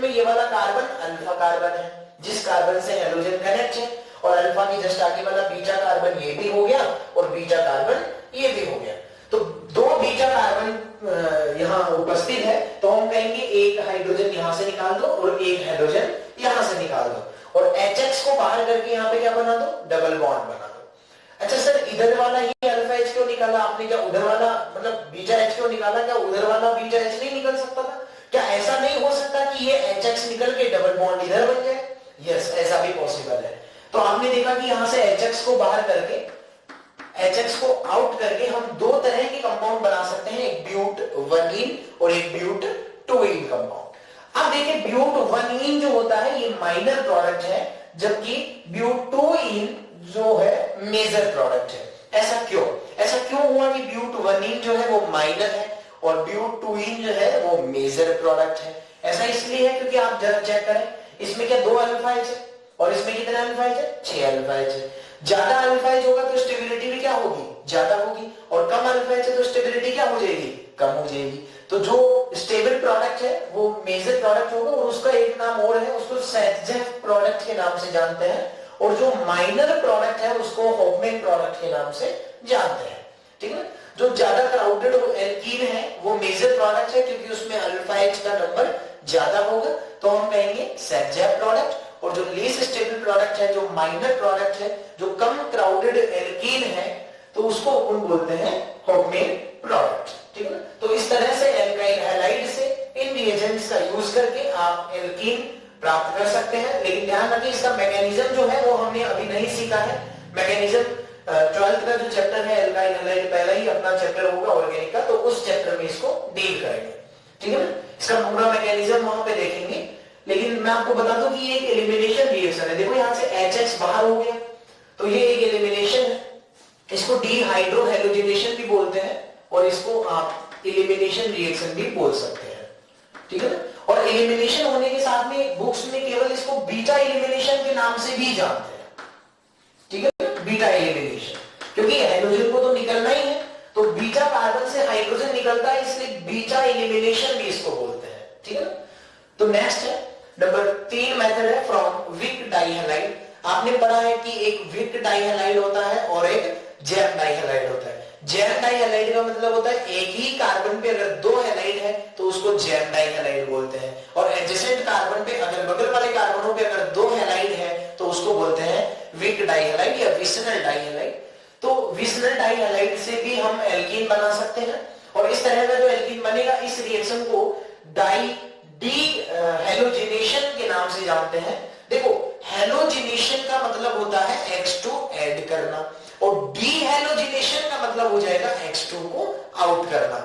में ये वाला कार्बन अल्फा कार्बन है, जिस कार्बन से हैलोजन कनेक्ट है, और अल्फा की जस्ट आगे वाला बीटा कार्बन ये भी हो गया और बीटा कार्बन ये भी हो गया। तो 2 बीटा कार्बन यहाँ उपस्थित है, तो हम कहेंगे एक हाइड्रोजन यहां से निकाल दो और एक हाइड्रोजन यहां से निकाल दो, और HX को बाहर करके यहाँ पे क्या बना दो, डबल बॉन्ड बना दो। अच्छा सर, इधर वाला ही अल्फा H क्यों निकाला आपने, क्या उधर वाला मतलब बीटा H क्यों निकाला, क्या उधर वाला बीटा H नहीं निकल सकता था? क्या ऐसा नहीं हो सकता कि ये HX निकल के डबल बॉन्ड इधर बन जाए? यस, ऐसा भी पॉसिबल है। तो आपने देखा कि यहां से HX को बाहर करके, HX को आउट करके हम 2 तरह के कंपाउंड बना सकते हैं, एक ब्यूट-1-इन और एक ब्यूट-2-इन कंपाउंड। अब देखिए ब्यूट-1-इन जो होता है ये माइनर प्रोडक्ट है, जबकि ब्यूट-2-इन जो है मेजर प्रोडक्ट है। ऐसा क्यों हुआ कि ब्यूट-1-इन जो है वो माइनर है और ब्यूट-2-इन जो है वो मेजर प्रोडक्ट है? ऐसा इसलिए है क्योंकि आप जरा चेक करें, इसमें क्या 2 अल्फा H है और इसमें कितना अल्फा H है, 6 अल्फा H है। ज्यादा अल्फा H होगा तो स्टेबिलिटी भी क्या होगी, ज्यादा होगी, और कम अल्फा H है तो स्टेबिलिटी क्या हो जाएगी, कम हो जाएगी। तो जो स्टेबल प्रोडक्ट है वो मेजर प्रोडक्ट होगा और उसका एक नाम और है, उसको सैटजेफ प्रोडक्ट के नाम से जानते हैं, और जो माइनर प्रोडक्ट है उसको होफमैन प्रोडक्ट के नाम से जानते हैं, ठीक है। जो ज्यादा क्राउडेड एल्कीन है वो मेजर प्रोडक्ट है क्योंकि उसमें अल्फा H का नंबर ज्यादा होगा, तो हम कहेंगे सैटजेफ प्रोडक्ट। और जो लेस स्टेबल प्रोडक्ट है, जो माइनर प्रोडक्ट है, जो कम क्राउडेड एल्कीन है, तो उसको अपन बोलते हैं होफमैन प्रोडक्ट, ठीक है ना। तो इस तरह से एल्काइल हैलाइड से इन रिएजेंट्स का यूज करके आप एल्कीन प्राप्त कर सकते हैं। लेकिन ध्यान रखिए इसका मैकेनिज्म जो है वो हमने अभी नहीं सीखा है। मैकेनिज्म 12th का जो चैप्टर है एल्काइल हैलाइड, पहला ही अपना चैप्टर होगा ऑर्गेनिक का, तो उस चैप्टर में इसको डील करेंगे, ठीक है ना। इसका पूरा मैकेनिज्म वहां पे देखेंगे। लेकिन मैं आपको बता दूं कि ये एक एलिमिनेशन रिएक्शन है। देखो यहां से HX बाहर हो गया, तो ये एक एलिमिनेशन है। इसको डीहाइड्रोहेलोजिनेशन भी बोलते हैं और इसको आप एलिमिनेशन रिएक्शन भी बोल सकते हैं, ठीक है ना। और एलिमिनेशन होने के साथ में बुक्स में केवल इसको बीटा एलिमिनेशन के नाम से भी जानते हैं, ठीक है ना, बीटा एलिमिनेशन, क्योंकि हाइड्रोजन को तो निकलना ही है, तो बीटा कार्बन से हाइड्रोजन निकलता है, इसलिए बीटा एलिमिनेशन भी इसको बोलते हैं, ठीक है ना। तो नेक्स्ट है नंबर 3 मेथड है फ्रॉम विक डाइहैलाइड। आपने पढ़ा है कि एक विक डाइहैलाइड होता है और एक जैम डाइहैलाइड होता है। जैम डाइहैलाइड का मतलब होता है एक ही कार्बन पे अगर 2 हैलाइड है तो उसको जैम डाइहैलाइड बोलते हैं, और एडजेसेंट कार्बन पे अगर बगल वाले कार्बनों पे अगर 2 हैलाइड है तो उसको बोलते हैं विक डाइहैलाइड या विसिनल डाइहैलाइड। तो विसिनल डाइहैलाइड से भी हम एल्कीन बना सकते हैं, और इस तरह का जो एल्कीन बनेगा इस रिएक्शन को डीहैलोजिनेशन के नाम से जानते हैं। देखो हैलोजिनेशन का मतलब होता है X2 ऐड करना, और डीहैलोजिनेशन का मतलब हो जाएगा X2 को आउट करना।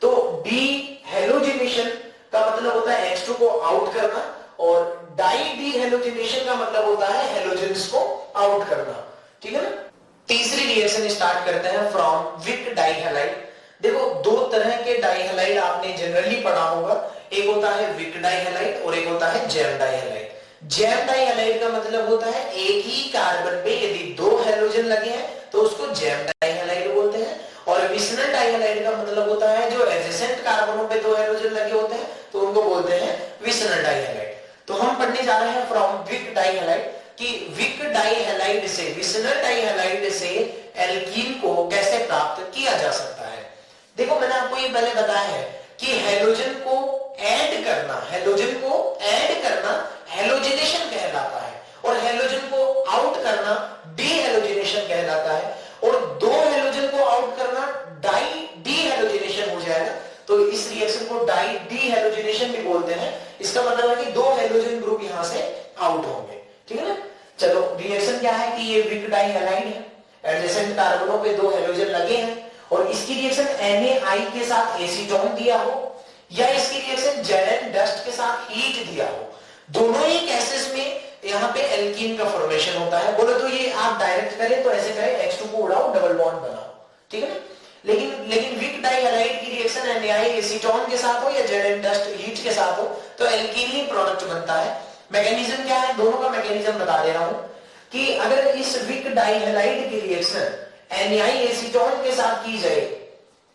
तो डीहैलोजिनेशन का मतलब होता है X2 को आउट करना, और डाई डीहैलोजिनेशन का मतलब होता है हैलोजेंस को आउट करना, ठीक है ना। तीसरी रिएक्शन स्टार्ट करते हैं फ्रॉम विक डाइहैलाइड। देखो 2 तरह के डाइहैलाइड आपने जनरली पढ़ा होगा, एक होता है विक डाइहैलाइड और एक होता है जैम डाइहैलाइड। जैम डाइहैलाइड का मतलब होता है एक ही कार्बन पे यदि 2 हैलोजन लगे हैं तो उसको जैम डाइहैलाइड बोलते हैं, और विसिनल डाइहैलाइड का मतलब होता है जो एडजेसेंट कार्बनों पे 2 हैलोजन लगे होते हैं तो उनको बोलते हैं विसिनल डाइहैलाइड। तो हम पढ़ने जा रहे हैं फ्रॉम विक डाइहैलाइड कि विक डाइहैलाइड से विसिनल डाइहैलाइड से एल्कीन को कैसे प्राप्त किया जा सकता है। देखो मैंने आपको ये पहले बताया है कि हैलोजन को ऐड करना, हैलोजन को ऐड करना हैलोजिनेशन कहलाता है, और हैलोजन को आउट करना डीहैलोजिनेशन कहलाता है, और 2 हैलोजन को आउट करना डाई डीहैलोजिनेशन हो जाएगा। तो इस रिएक्शन को डाई डीहैलोजिनेशन भी बोलते हैं। इसका मतलब है कि 2 हैलोजन ग्रुप यहां से आउट होंगे, ठीक है ना। चलो रिएक्शन क्या है कि ये विक डाइहैलाइड है, एडजेसेंट कार्बनों पे 2 हैलोजन लगे हैं, और इसकी रिएक्शन Na के साथ एसीटोन दिया हो या इसकी रिएक्शन Zn डस्ट के साथ हीट दिया हो, दोनों ही केसेस में यहाँ पे एल्कीन का फॉर्मेशन होता है। बोले तो ये आप डायरेक्ट करें तो ऐसे करें X2 को उड़ाओ डबल बॉन्ड बनाओ, ठीक है ना। लेकिन विक डाइहैलाइड की रिएक्शन Na एसीटोन के साथ हो या Zn डस्ट हीट के साथ हो तो एल्कीन ही प्रोडक्ट बनता है। मैकेनिज्म क्या है, दोनों का मैकेनिज्म बता दे रहा हूं कि अगर इस विक डाइहैलाइड की रिएक्शन Na एसीटोन के साथ की जाए,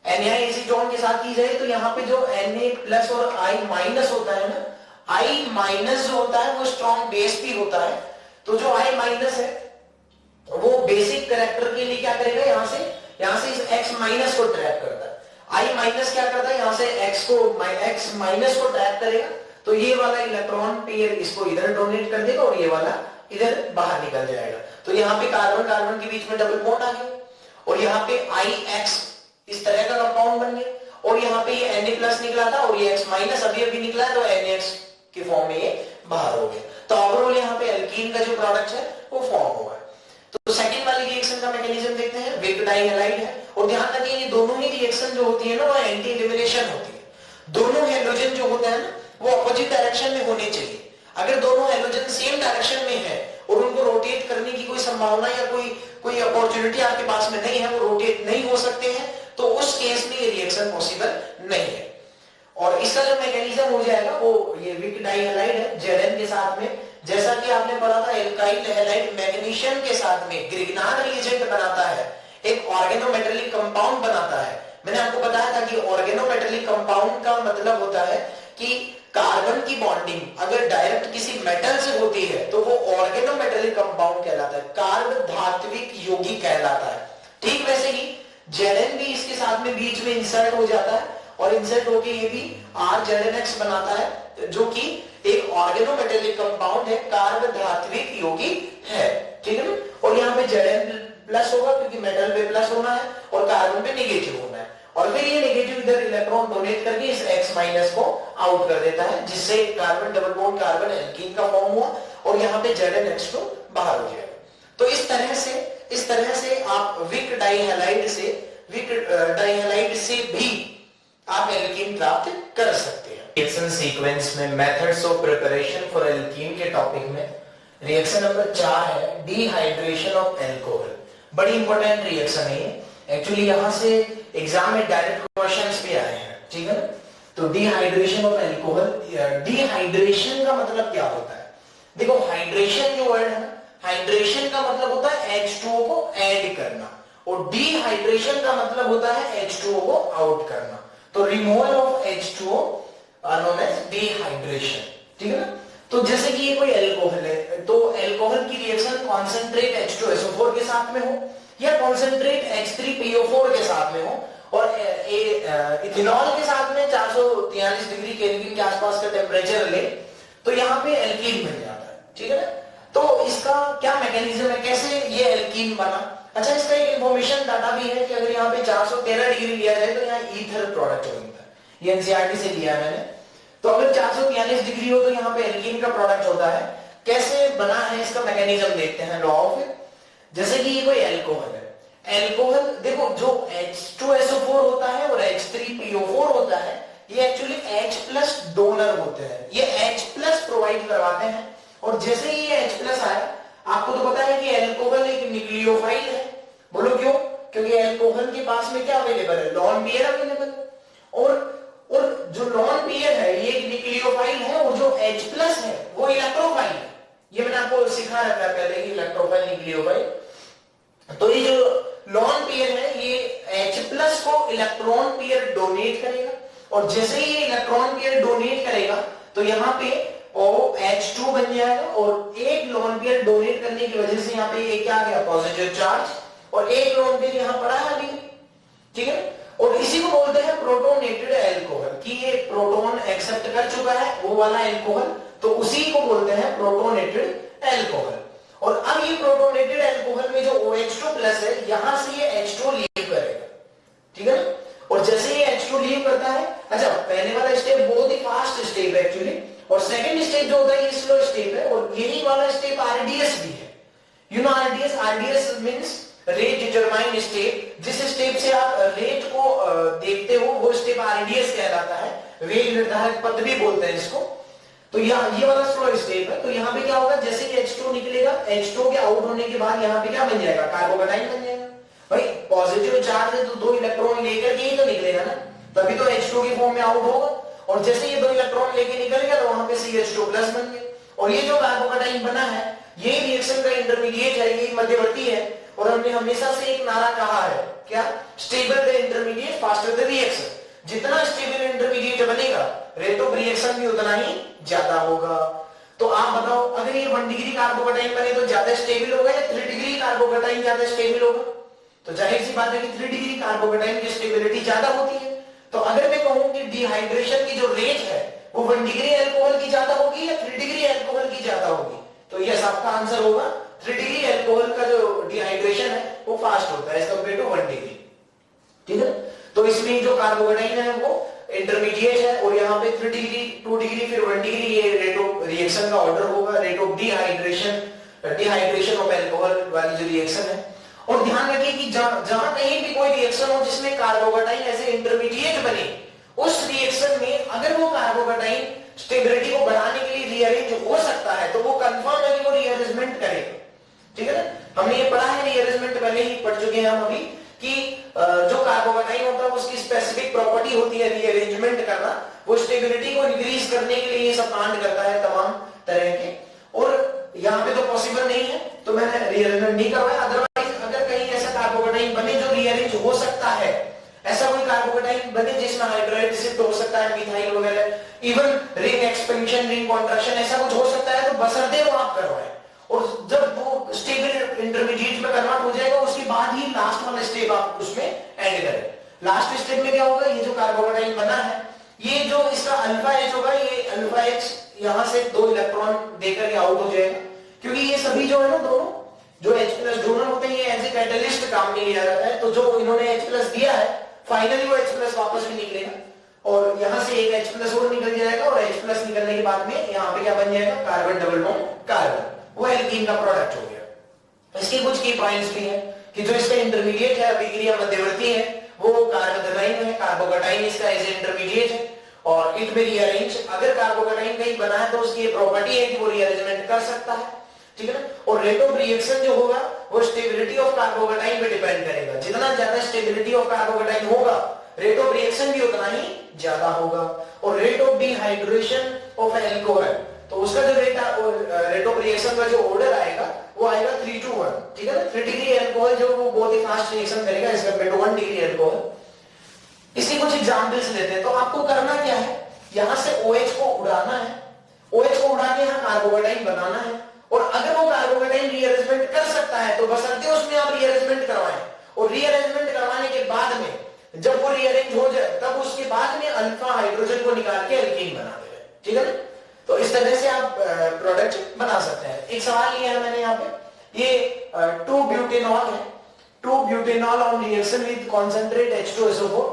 Na एसीटोन के साथ की जाए तो यहाँ पे जो Na प्लस और I माइनस होता है ना, I माइनस जो होता है वो स्ट्रॉन्ग बेस भी होता है। तो जो I माइनस है वो बेसिक कैरेक्टर के लिए क्या करेगा, यहाँ से इस X माइनस को ट्रैप करता है। I माइनस क्या करता है, यहाँ से X माइनस को ट्रैप करेगा, तो ये वाला इलेक्ट्रॉन पेयर इसको इधर डोनेट कर देगा और ये वाला इधर बाहर निकल जाएगा। तो यहाँ पे कार्बन कार्बन के बीच में डबल बॉन्ड आ गया, और यहाँ पे IX इस तरह का कंपाउंड बन गया, और यहाँ पे ये Na प्लस निकला था और ये X माइनस अभी निकला है तो NaX के फॉर्म में ये बाहर हो गया। तो ओवरऑल यहाँ पे एल्कीन का जो प्रोडक्ट है वो फॉर्म हुआ है। तो सेकंड वाली रिएक्शन का मैकेनिज्म देखते हैं, विक डाइहैलाइड है, और ध्यान रखिए ये दोनों ही रिएक्शन जो होती है ना वो एंटी एलिमिनेशन होती है। दोनों हैलोजन जो होता है ना वो अपोजिट डायरेक्शन में होने चाहिए। अगर दोनों हैलोजन सेम डायरेक्शन में है और उनको रोटेट करने की कोई संभावना या कोई अपॉर्चुनिटी आपके पास में नहीं है, वो रोटेट नहीं हो सकते हैं, तो उस केस में ये रिएक्शन पॉसिबल नहीं है। और इसका जो मैकेनिज्म हो जाएगा वो ये विक डाइहैलाइड है Zn के साथ में, जैसा कि आपने पढ़ा था एल्काइल हैलाइड मैग्नीशियम के साथ में ग्रिग्नान रिएजेंट बनाता है, एक ऑर्गेनोमेटेलिक कंपाउंड बनाता है। मैंने आपको बताया था कि ऑर्गेनोमेटेलिक कंपाउंड का मतलब होता है कि कार्बन की बॉन्डिंग अगर डायरेक्ट किसी मेटल से होती है तो वो ऑर्गेनोमेटेलिक कंपाउंड कहलाता है, कार्ब धात्विक यौगिक कहलाता है। ठीक वैसे ही Zn भी इसके साथ में बीच में इंसर्ट हो जाता है, और इंसर्ट होके ये भी RZnX बनाता है जो कि एक ऑर्गेनोमेटेलिक कंपाउंड है, कार्ब धात्विक यौगिक है, ठीक है ना। और यहाँ पे Zn प्लस होगा क्योंकि मेटल पे प्लस होना है और कार्बन पे नेगेटिव होना है, और फिर ये नेगेटिव इधर इलेक्ट्रॉन डोनेट करके इस X माइनस को आउट कर देता है, जिससे carbon double bond carbon alkene का फॉर्म हुआ और यहाँ पे ZnX2 बाहर हो जाएगा। तो इस तरह से आप विक डाइहैलाइड से भी आप एल्कीन प्राप्त कर सकते हैं। रिएक्शन सीक्वेंस में methods of preparation for alkene के टॉपिक में रिएक्शन नंबर 4 है डिहाइड्रेशन ऑफ अल्कोहल। बड़ी इंपॉर्टेंट रिएक्शन है एक्चुअली, यहां से एग्जाम में डायरेक्ट क्वेश्चंस भी आए हैं, ठीक है। तो डिहाइड्रेशन ऑफ अल्कोहल, डिहाइड्रेशन का मतलब क्या होता है? देखो हाइड्रेशन जो वर्ड है ना, हाइड्रेशन का मतलब होता है H2O को ऐड करना, और डिहाइड्रेशन का मतलब होता है H2O को आउट करना। तो removal of H2O are known as dehydration, ठीक है ना। तो जैसे कि ये कोई अल्कोहल है, तो अल्कोहल की रिएक्शन कॉन्सेंट्रेट H2SO4 के साथ में हो या कॉन्सेंट्रेट H3PO4 के साथ में हो, और इथेनॉल के साथ में 443 डिग्री केल्विन के आसपास का टेम्परेचर ले, तो यहाँ पे एल्कीन बन जाता है, ठीक है ना। तो इसका क्या मैकेनिज्म है, कैसे ये एल्कीन बना? अच्छा, इसका एक इंफॉर्मेशन डाटा भी है कि अगर यहाँ पे 413 डिग्री लिया जाए तो यहाँ ईथर प्रोडक्ट बनता है, ये एनसीईआरटी से लिया है मैंने। तो अगर 443 डिग्री हो तो यहाँ पे एल्कीन का प्रोडक्ट होता है। कैसे बना है इसका मैकेनिज्म देखते हैं, लॉ ऑफ। जैसे कि ये कोई अल्कोहल है, अल्कोहल देखो जो H2SO4 होता है और H3PO4 होता है, ये एक्चुअली H+ डोनर होते हैं, ये H+ प्रोवाइड करवाते हैं। और जैसे ही ये H+ आया, आपको तो पता है कि अल्कोहल एक न्यूक्लियोफाइल है। बोलो क्यों? क्योंकि अल्कोहल के पास में क्या अवेलेबल है? लॉन पेयर अवेलेबल है। और जो लॉन पेयर है ये एक न्यूक्लियोफाइल है, और जो H+ है वो इलेक्ट्रोफाइल है। ये मैंने आपको सिखा रखा है पहले कि इलेक्ट्रोफाइल न्यूक्लियोफाइल। तो ये जो लॉन पेयर है ये H+ को इलेक्ट्रॉन पेयर डोनेट करेगा, और जैसे ही ये इलेक्ट्रॉन पेयर डोनेट करेगा तो यहाँ पे OH2 बन जाएगा, और एक लोन पेयर डोनेट करने की वजह से यहाँ पे एक क्या आ गया? पॉजिटिव चार्ज, और एक लोन पेयर यहाँ पड़ा है अभी, ठीक है। और इसी को बोलते हैं प्रोटोनेटेड अल्कोहल, कि ये प्रोटॉन एक्सेप्ट कर चुका है वो वाला अल्कोहल, तो उसी को बोलते हैं प्रोटोनेटेड अल्कोहल। और अब ये प्रोटोनेटेड अल्कोहल में जो OH2+ है, यहां से ये H2 लीव करेगा, ठीक है ना। और जैसे ये H2 लीव करता है, अच्छा पहले वाला स्टेप बहुत ही फास्ट स्टेप है एक्चुअली, और सेकंड स्टेप जो होता है ये स्लो स्टेप है, और यही वाला स्टेप RDS भी है। You know RDS means rate determine step. जिस स्टेप से आप रेट को देखते हो वो स्टेप RDS कहलाता है, वेग निर्धारक पद भी बोलते हैं इसको। तो ये वाला स्लो स्टेप है। तो यहाँ पे क्या होगा, जैसे कि H2 निकलेगा, H2 के आउट होने के बाद यहाँ पे क्या बन जाएगा? कार्बोकेटाइन बन जाएगा। भाई पॉजिटिव चार्ज है तो 2 इलेक्ट्रॉन लेकर के ही तो निकलेगा ना, तभी तो H2 की फॉर्म में आउट होगा। और जैसे ये 2 इलेक्ट्रॉन लेके निकल गया तो वहां पे CH2+ बन गया, और ये जो कार्बोकेटाइन बना है ये रिएक्शन का इंटरमीडिएट है, ये मध्यवर्ती है। और हमने हमेशा से एक नारा कहा है, क्या? Stable the intermediate faster the reaction. जितना स्टेबल इंटरमीडिएट बनेगा रेट ऑफ रिएक्शन भी उतना ही ज्यादा होगा। तो आप बताओ, अगर ये 1 डिग्री कार्बोकेटाइन बने तो ज्यादा स्टेबल होगा या 3 डिग्री कार्बोकेटाइन ज्यादा स्टेबल होगा? तो जाहिर सी बात है कि 3 डिग्री कार्बोकेटाइन की स्टेबिलिटी ज्यादा होती है। तो अगर मैं कहूं कि डिहाइड्रेशन की जो रेट है वो 1 डिग्री अल्कोहल की ज्यादा होगी या 3 डिग्री अल्कोहल की ज्यादा होगी, तो यस आपका आंसर होगा 3 डिग्री अल्कोहल का जो डिहाइड्रेशन है वो फास्ट होता है एज कंपेयर टू 1 डिग्री, ठीक है। तो इसमें जो कार्बोकेटाइन है वो इंटरमीडिएट है, और यहाँ पे 3 डिग्री 2 डिग्री फिर 1 डिग्री, ये रेट ऑफ रिएक्शन का ऑर्डर होगा, rate of dehydration of alcohol वाली जो रिएक्शन है। और ध्यान रखिए कि जहां कहीं भी कोई रिएक्शन हो जिसमें कार्बोकेटाइन ऐसे इंटरमीडिएट बने, उस रिएक्शन में अगर वो कार्बोकेटाइन स्टेबिलिटी को बढ़ाने के लिए रीअरेंज हो सकता है तो वो कंफर्म है कि वो रीअरेंजमेंट करेगा, ठीक है ना। हमने ये पढ़ा है रीअरेंजमेंट, पहले ही पढ़ चुके हैं हम अभी, कि जो कार्बोकेटाइन होता है उसकी स्पेसिफिक प्रॉपर्टी होती है रीअरेंजमेंट करना, वो स्टेबिलिटी को इंक्रीज करने के लिए ये सब कांड करता है तमाम तरह के। और यहाँ पे तो पॉसिबल नहीं है तो मैंने रीअरेंजमेंट नहीं करवाया। अदरवाइज अगर कहीं ऐसा कार्बोकेटाइन बने जो रीअरेंज हो सकता है, ऐसा कोई कार्बोकेटाइन बने जिसमें हाइड्रोलाइट शिफ्ट हो सकता है, मिथाइल वगैरह, even ring expansion ring contraction ऐसा कुछ हो सकता है, तो बशर्ते वो आप करवाएं। और जब वो स्टेबल इंटरमीडिएट में कन्वर्ट हो जाएगा उसके बाद ही लास्ट वाला स्टेप आप उसमें ऐड करें। लास्ट स्टेप में क्या होगा, ये जो कार्बोकेटाइन बना है, ये जो इसका अल्फा H होगा, ये अल्फा H यहां से 2 इलेक्ट्रॉन देकर के आउट हो जाएगा, क्योंकि ये सभी जो है ना दोनों जो H+ डोनर होते हैं ये एज ए कैटलिस्ट काम में लिया जाता है। तो जो इन्होंने H+ दिया है फाइनली वो H+ वापस भी निकलेगा, और यहां से एक H+ और निकल जाएगा, और H+ निकलने के बाद में यहां पे क्या बन जाएगा? कार्बन डबल बॉन्ड कार्बन, वो एल्कीन का प्रोडक्ट हो गया। इसके कुछ की पॉइंट्स भी हैं कि जो इसका इंटरमीडिएट है, अभिक्रिया मध्यवर्ती है, वो कार्बोकेटाइन है, कार्बोकेटाइन इसका एज इंटरमीडिएट है और इट में रीअरेंज। अगर कार्बोकेटाइन कहीं बना है तो उसकी ये प्रॉपर्टी है कि वो रीअरेंजमेंट कर सकता है, ठीक है ना। और रेट ऑफ रिएक्शन जो होगा वो स्टेबिलिटी ऑफ कार्बोकेटाइन पे डिपेंड करेगा। जितना ज्यादा स्टेबिलिटी ऑफ कार्बोकेटाइन होगा रेट ऑफ रिएक्शन भी उतना ही ज्यादा होगा। और rate of dehydration of alcohol, तो उसका जो रेट ऑफ रिएक्शन का जो ऑर्डर आएगा वो आएगा 3 to 1, ठीक है ना। 3 डिग्री एल्कोहल जो वो बहुत ही फास्ट रिएक्शन करेगा as compare to 1 degree alcohol. इसकी कुछ एग्जांपल्स लेते हैं। तो आपको करना क्या है, यहां से OH को उड़ाना है, OH को उड़ा के यहां कार्बोकेटाइन बनाना है। और अगर वो कार्बोकेटाइन रीअरेंजमेंट कर सकता है तो बशर्ते उसमें आप रीअरेंजमेंट करवाएं। और रीअरेंजमेंट करवाने के बाद में जब वो रीअरेंज हो जाए तब उसके बाद में अल्फा हाइड्रोजन को निकाल के एल्कीन बना देंगे, ठीक है ना। तो इस तरह से आप प्रोडक्ट बना सकते हैं। एक सवाल लिया है मैंने यहाँ पे, ये 2-ब्यूटेनॉल है, two butanol on reaction with concentrate H2SO4।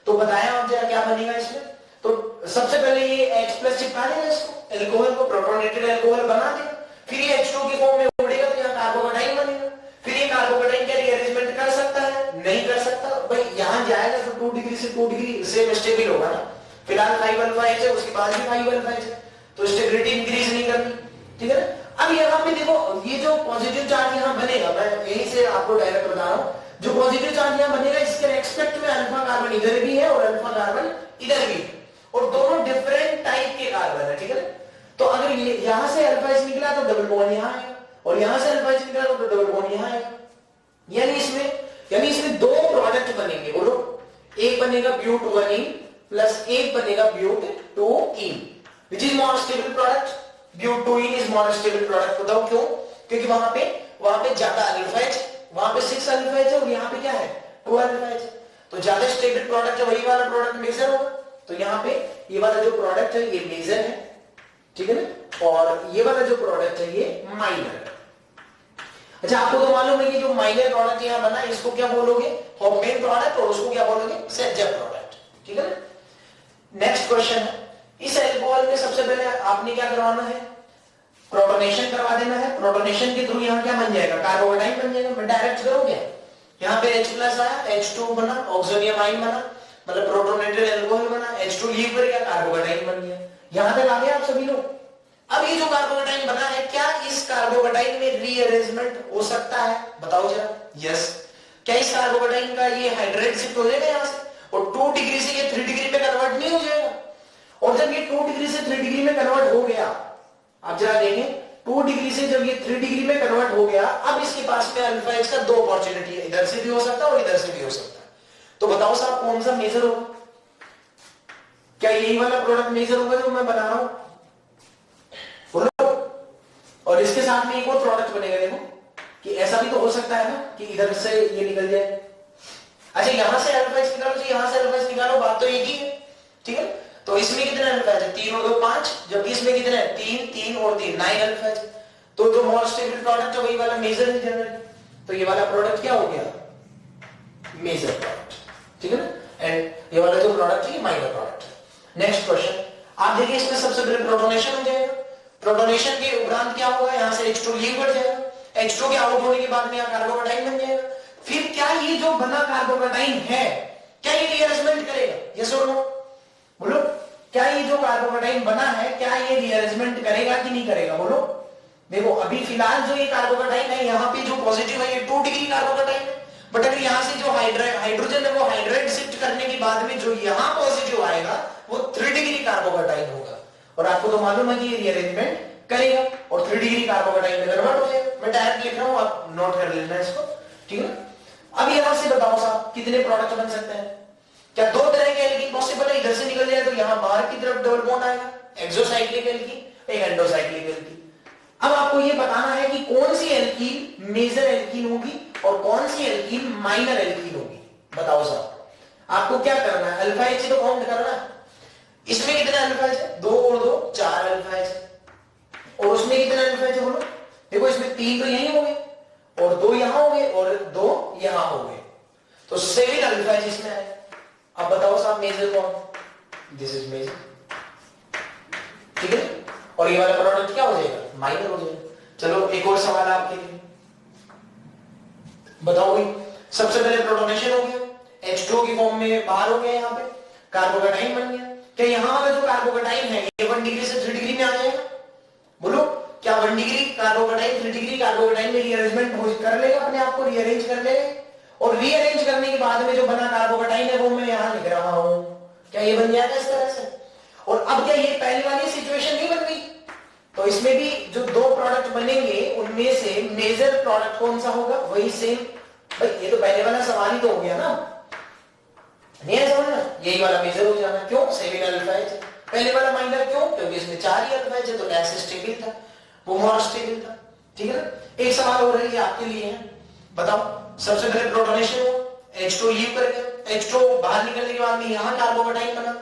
तो बताया आप जरा क्या बनेगा इसमें। तो सबसे पहले ये H+ चिपका देगा इसको, एल्कोहल को, प्रोटोनेटेड एल्कोहल बना देगा। फिर ये H2 के फॉर्म में उड़ेगा तो यहाँ कार्बोकेटाइन बनेगा। फिर ये कार्बोकेटाइन क्या रीअरेंजमेंट कर सकता है? नहीं कर सकता। भाई यहाँ जाएगा तो 2 डिग्री से 2 डिग्री से स्टेबल होगा ना। फिलहाल 5 अल्फा H है, उसके बाद भी 5 अल्फा H है, तो स्टेबिलिटी इंक्रीज नहीं करनी, ठीक है ना। अब यहाँ पे देखो ये जो पॉजिटिव चार्ज यहाँ बनेगा, मैं यहीं से आपको डायरेक्ट बता रहा हूँ, जो पॉजिटिव चार्ज यहाँ बनेगा इसके रेस्पेक्ट में अल्फा कार्बन इधर भी है और अल्फा कार्बन इधर भी है, और दोनों डिफरेंट टाइप के कार्बन है, ठीक है ना। तो अगर यहाँ से अल्फा H निकला तो डबल बॉन्ड यहाँ आएगा, और यहाँ से अल्फा H निकला तो डबल बॉन्ड यहाँ आएगा। यानी इसमें 2 प्रोडक्ट बनेंगे, बोलो। एक बनेगा ब्यूट-1ene प्लस एक बनेगा ब्यूट-2ene, which is more stable product. ब्यूट-2ene is more stable product। बताओ क्यों? क्योंकि वहां पे ज्यादा अल्फा H, वहां पे 6 अल्फा H है और यहाँ पे क्या है 2 अल्फा H। तो ज्यादा स्टेबल प्रोडक्ट है, वही वाला प्रोडक्ट मेजर होगा। तो यहाँ पे ये वाला जो प्रोडक्ट है ये मेजर है, ठीक है ना, और ये वाला जो प्रोडक्ट है ये माइनर है। अच्छा, आपको तो मालूम है कि जो माइनर प्रोडक्ट यहाँ बना इसको क्या बोलोगे? हॉफमैन प्रोडक्ट, और उसको क्या बोलोगे? सेटजर प्रोडक्ट, ठीक है ना। नेक्स्ट क्वेश्चन है, इस एल्कोहल में सबसे पहले आपने क्या करवाना है? प्रोटोनेशन करवा देना है। प्रोटोनेशन के थ्रू यहाँ क्या बन जाएगा? कार्बोकेटाइन बन जाएगा। मैं डायरेक्ट करूं क्या? यहाँ पे H+ आया, H2 बना, ऑक्सोनियम आइन बना, मतलब प्रोटोनेटेड एल्कोहल बना, H2 लीव कर गया, कार्बोकेटाइन बन गया। यहां तक आ गए आप सभी लोग। अब ये जो कार्बोकेटाइन बना है, क्या इस कार्बोकेटाइन में रीअरेंजमेंट हो सकता है? बताओ जरा। यस। क्या इस कार्बोकेटाइन का ये हाइड्रेट शिफ्ट हो जाएगा यहाँ से, और 2 डिग्री से ये 3 डिग्री में कन्वर्ट नहीं हो जाएगा? और जब ये 2 डिग्री से 3 डिग्री में कन्वर्ट हो गया, आप जरा देखें, 2 डिग्री से जब ये 3 डिग्री में कन्वर्ट हो गया, अब इसके पास में अल्फा H का 2 अपॉर्चुनिटी है, इधर से भी हो सकता है और इधर से भी हो सकता है। तो बताओ साहब कौन सा मेजर होगा? क्या यही वाला प्रोडक्ट मेजर होगा जो मैं बना रहा हूं? बोलो। और इसके साथ में एक और प्रोडक्ट बनेगा। देखो कि ऐसा भी तो हो सकता है ना कि इधर से ये निकल जाए। अच्छा, यहां से अल्फा H निकालो, यहां से अल्फा H निकालो, बात तो एक ही है, ठीक है। तो इसमें कितना अल्फा H है? 3 और 2 5, जबकि इसमें कितना है? 3 और 3 9 अल्फा H। तो जो मोर स्टेबल प्रोडक्ट है वही वाला मेजर है जनरली। तो ये वाला प्रोडक्ट क्या हो गया? मेजर प्रोडक्ट, ठीक है ना। एंड ये वाला जो प्रोडक्ट है ये माइनर प्रोडक्ट है। नेक्स्ट क्वेश्चन, आप देखिए इसमें सबसे पहले प्रोटोनेशन हो जाएगा। प्रोटोनेशन के उपरांत क्या होगा? यहाँ से H2 लीव कर जाएगा, H2 के आउट होने के बाद में यहाँ कार्बोकेटाइन बन जाएगा। फिर क्या ये जो बना कार्बोकेटाइन है, क्या ये रीअरेंजमेंट करेगा? यस और नो? बोलो, क्या ये जो कार्बोकेटाइन बना है क्या ये रीअरेंजमेंट करेगा कि नहीं करेगा? बोलो। देखो अभी फिलहाल जो ये कार्बोकेटाइन है, यहाँ पे जो पॉजिटिव है ये 2 डिग्री कार्बोकेटाइन है, बट अगर यहाँ से जो हाइड्रोजन है वो हाइड्रेट शिफ्ट करने के बाद में जो यहाँ पॉजिटिव आएगा वो 3 डिग्री कार्बोकेटाइन होगा। और आपको तो मालूम है कि ये रीअरेंजमेंट करेगा और 3 डिग्री कार्बोकेटाइन में कन्वर्ट हो जाएगा। मैं डायरेक्ट लिख रहा हूँ, आप नोट कर लेना इसको, ठीक है। अब यहाँ से बताओ साहब कितने प्रोडक्ट बन सकते हैं? क्या 2 तरह के एल्कीन पॉसिबल है? इधर से निकल जाए तो यहाँ बाहर की तरफ डबल बॉन्ड आएगा, एक्सोसाइक्लिक एल्कीन, एक एंडोसाइक्लिक एल्कीन। अब आपको ये बताना है कि कौन सी एल्कीन मेजर एल्कीन होगी और कौन सी एल्कीन माइनर एल्कीन होगी। बताओ साहब, आपको क्या करना है? अल्फा H तो काउंट करना है। इसमें कितना अल्फा H है? 2 और 2 4 अल्फा H। और उसमें कितना अल्फा H है? बोलो। देखो इसमें 3 तो यही हो गए और 2 यहां हो गए और 2 यहां हो गए, तो 7 अल्फा H इसमें है। अब बताओ साहब मेजर कौन? दिस इज मेजर, ठीक है। और ये वाला प्रोडक्ट क्या हो जाएगा? माइनर हो जाएगा। चलो एक और सवाल आपके लिए, बताओ भाई। सबसे पहले प्रोटोनेशन हो गया, H2O की फॉर्म में बाहर हो गया, यहाँ पे कार्बोकेटाइन बन गया। क्या यहाँ वाला जो कार्बोकेटाइन है ये 1 डिग्री से 3 डिग्री में आ जाएगा? बोलो, क्या 1 डिग्री कार्बोकेटाइन 3 डिग्री कार्बोकेटाइन में रीअरेंजमेंट कर लेगा, अपने आप को रीअरेंज कर लेगा, और रीअरेंज करने के बाद में जो बना कार्बोकेटाइन है वो मैं यहाँ लिख रहा हूं, क्या ये बन जाएगा इस तरह से? और अब क्या ये पहले वाली सिचुएशन नहीं बन गई? तो इसमें भी जो दो प्रोडक्ट बनेंगे उनमें से मेजर प्रोडक्ट कौन सा होगा? वही सेम। भाई ये तो पहले वाला सवाल ही तो हो गया ना, नहीं है समझना? यही वाला मेजर हो जाना। क्यों? 7 अल्फा एच। पहले वाला माइनर क्यों? क्योंकि इसमें 4 ही अल्फा एच है, तो लेस स्टेबल था, वो मोर स्टेबल था। ठीक है ना? एक सवाल हो रहा है आपके लिए है, बताओ। सबसे पहले प्रोटोनेशन हुआ, H2 लीव कर गया, H2 बाहर निकलने के बाद में यहाँ कार्बोकेटाइन बना।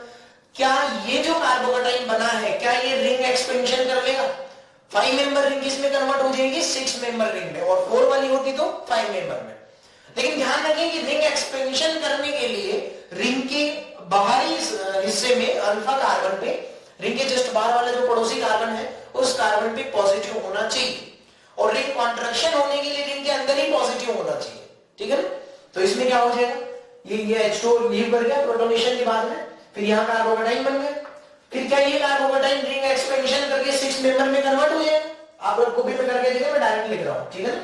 क्या ये जो कार्बोकेटाइन बना है क्या ये रिंग एक्सपेंशन कर लेगा? 5 मेंबर रिंग इसमें कन्वर्ट हो जाएगी 6 मेंबर रिंग में, और 4 वाली होती तो 5 मेंबर में। लेकिन ध्यान रखें कि रिंग एक्सपेंशन करने के लिए रिंग के बाहरी हिस्से में अल्फा कार्बन पे, रिंग के जस्ट बाहर वाला जो पड़ोसी कार्बन है उस कार्बन पे पॉजिटिव होना चाहिए, और रिंग कॉन्ट्रैक्शन होने के लिए रिंग के अंदर ही पॉजिटिव होना चाहिए। ठीक है ना? तो इसमें क्या हो जाएगा, ये H2 लीव कर गया प्रोटोनेशन के बाद में, फिर यहाँ कार्बोकेटाइन बन गया। फिर क्या ये कार्बोकेटाइन रिंग एक्सपेंशन करके 6 मेंबर में कन्वर्ट हो जाएगा? आप लोग कॉपी में करके देखिए, मैं डायरेक्ट लिख रहा हूं। ठीक है ना?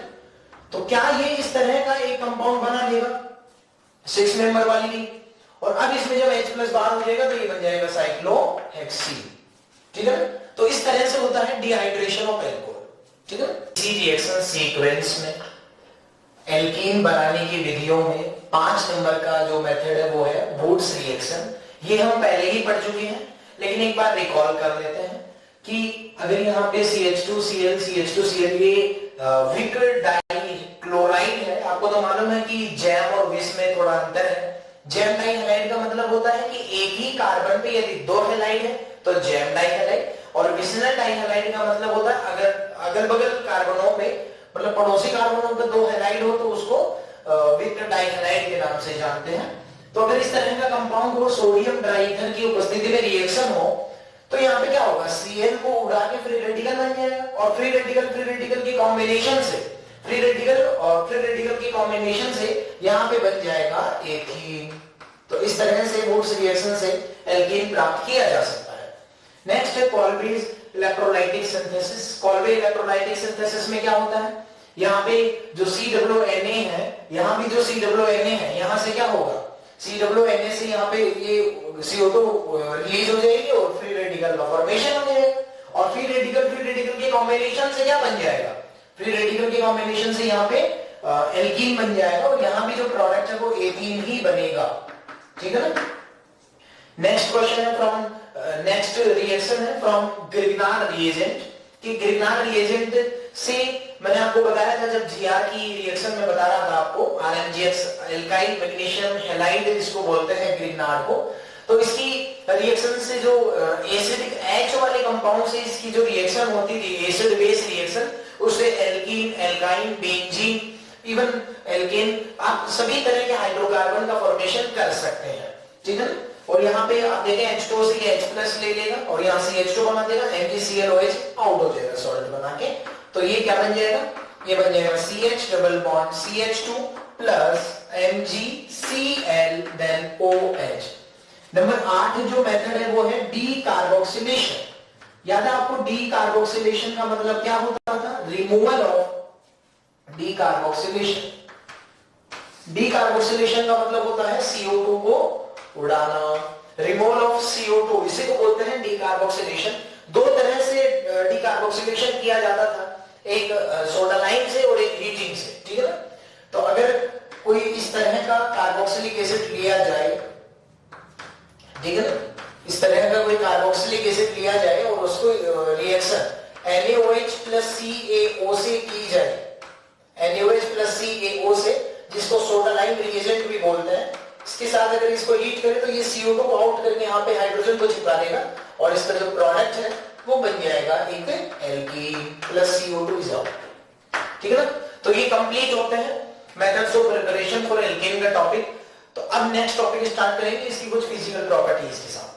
तो क्या ये इस तरह का एक कंपाउंड बना देगा 6 मेंबर वाली रिंग, और अब इसमें जब H+ बाहर हो जाएगा तो ये बन जाएगा साइक्लोहेक्सीन। ठीक है ना? तो इस तरह से होता है डिहाइड्रेशन ऑफ एल्कोहल। ठीक है? इसी रिएक्शन सीक्वेंस में एल्कीन बनाने की विधियों में 5 नंबर का जो मेथड है वो है वुड्स रिएक्शन। ये हम पहले ही पढ़ चुके हैं, लेकिन एक बार रिकॉल कर लेते हैं कि अगर यहाँ पे CH2Cl CH2Cl ये विक डाइक्लोराइड है। आपको तो मालूम है कि जैम और विस में थोड़ा अंतर है। जैम डाइहैलाइड का मतलब होता है कि एक ही कार्बन पे यदि 2 हैलाइड है तो जैम डाइहैलाइड, और विसिनल डाइहैलाइड का मतलब होता है अगर अगल बगल कार्बनों पे, मतलब पड़ोसी कार्बनों पे 2 हैलाइड हो तो उसको विक डाइहैलाइड के नाम से जानते हैं। तो अगर इस तरह का कंपाउंड हो, सोडियम डाइईथर की उपस्थिति में रिएक्शन हो, तो यहाँ पे क्या होगा, Cl को उड़ा के फ्री रेडिकल बन जाएगा, और फ्री रेडिकल की कॉम्बिनेशन से, फ्री रेडिकल और फ्री रेडिकल की कॉम्बिनेशन से यहाँ पे बन जाएगा एथीन। तो इस तरह से वुड्स रिएक्शन से एल्कीन प्राप्त किया जा सकता है। नेक्स्ट है कॉल्ब्रीज इलेक्ट्रोलाइटिक सिंथेसिस। कॉल्ब्री इलेक्ट्रोलाइटिक सिंथेसिस में क्या होता है, यहाँ पे जो COONA है, यहाँ भी जो COONA है, यहाँ से क्या होगा, COONA से यहाँ पे ये CO2 रिलीज हो जाएगी और फ्री रेडिकल का फॉर्मेशन हो जाएगा, और फ्री रेडिकल के कॉम्बिनेशन से क्या बन जाएगा, फ्री रेडिकल के कॉम्बिनेशन से यहाँ पे एल्कीन बन जाएगा, और यहाँ भी जो प्रोडक्ट है वो एथीन ही बनेगा। ठीक है ना? नेक्स्ट क्वेश्चन है फ्रॉम नेक्स्ट रिएक्शन है फ्रॉम ग्रिग्नार्ड रिएजेंट। कि ग्रिग्नार्ड रिएजेंट से मैंने आपको बताया था जब जीआर की रिएक्शन में बता रहा था आपको, RMGX एल्काइल मैग्नीशियम हैलाइड इसको बोलते हैं ग्रिग्नार्ड को। तो इसकी रिएक्शन से जो एसिडिक H वाले कंपाउंड से इसकी जो रिएक्शन होती थी, एसिड बेस रिएक्शन, उससे alkene, alkyne, benzene, even alkane, आप सभी तरह के हाइड्रोकार्बन का फॉर्मेशन कर सकते हैं। ठीक है? और यहाँ पे आप देखें H2 से ये H+ ले लेगा और यहाँ से H2 बना देगा, MgClOH आउट हो जाएगा सॉल्ट बना के। तो ये क्या बन जाएगा, ये बन जाएगा CH double bond CH2 plus MgCl then OH। Number 8 जो मेथड है वो है डी कार्बोक्सिलेशन। याद है आपको डी कार्बोक्सिलेशन का मतलब क्या होता था, removal of D carboxylation. D carboxylation का मतलब होता है CO2 को उड़ाना, रिमूवल ऑफ CO2, इसी को बोलते हैं डी कार्बोक्सिलेशन। 2 तरह से डी कार्बोक्सिलेशन किया जाता था, एक सोडालाइन से और एक हीटिंग से। ठीक है ना? तो अगर कोई इस तरह का कार्बोक्सिलिक एसिड लिया जाए, ठीक है ना, इस तरह का कोई कार्बोक्सिलिक एसिड लिया जाए और उसको रिएक्शन NaOH प्लस CaO से की जाए, NaOH प्लस CaO से, जिसको सोडालाइन रिएजेंट भी बोलते हैं, इसके साथ अगर इसको हीट करें तो ये CO2 को आउट करके यहाँ पे हाइड्रोजन को चिपका देगा, और इसका जो प्रोडक्ट है वो बन जाएगा एक alkene plus CO2 is out. ठीक है ना? तो ये कंप्लीट होते हैं methods of preparation for alkane का टॉपिक। तो अब नेक्स्ट टॉपिक स्टार्ट करेंगे इसकी कुछ फिजिकल प्रॉपर्टीज के साथ।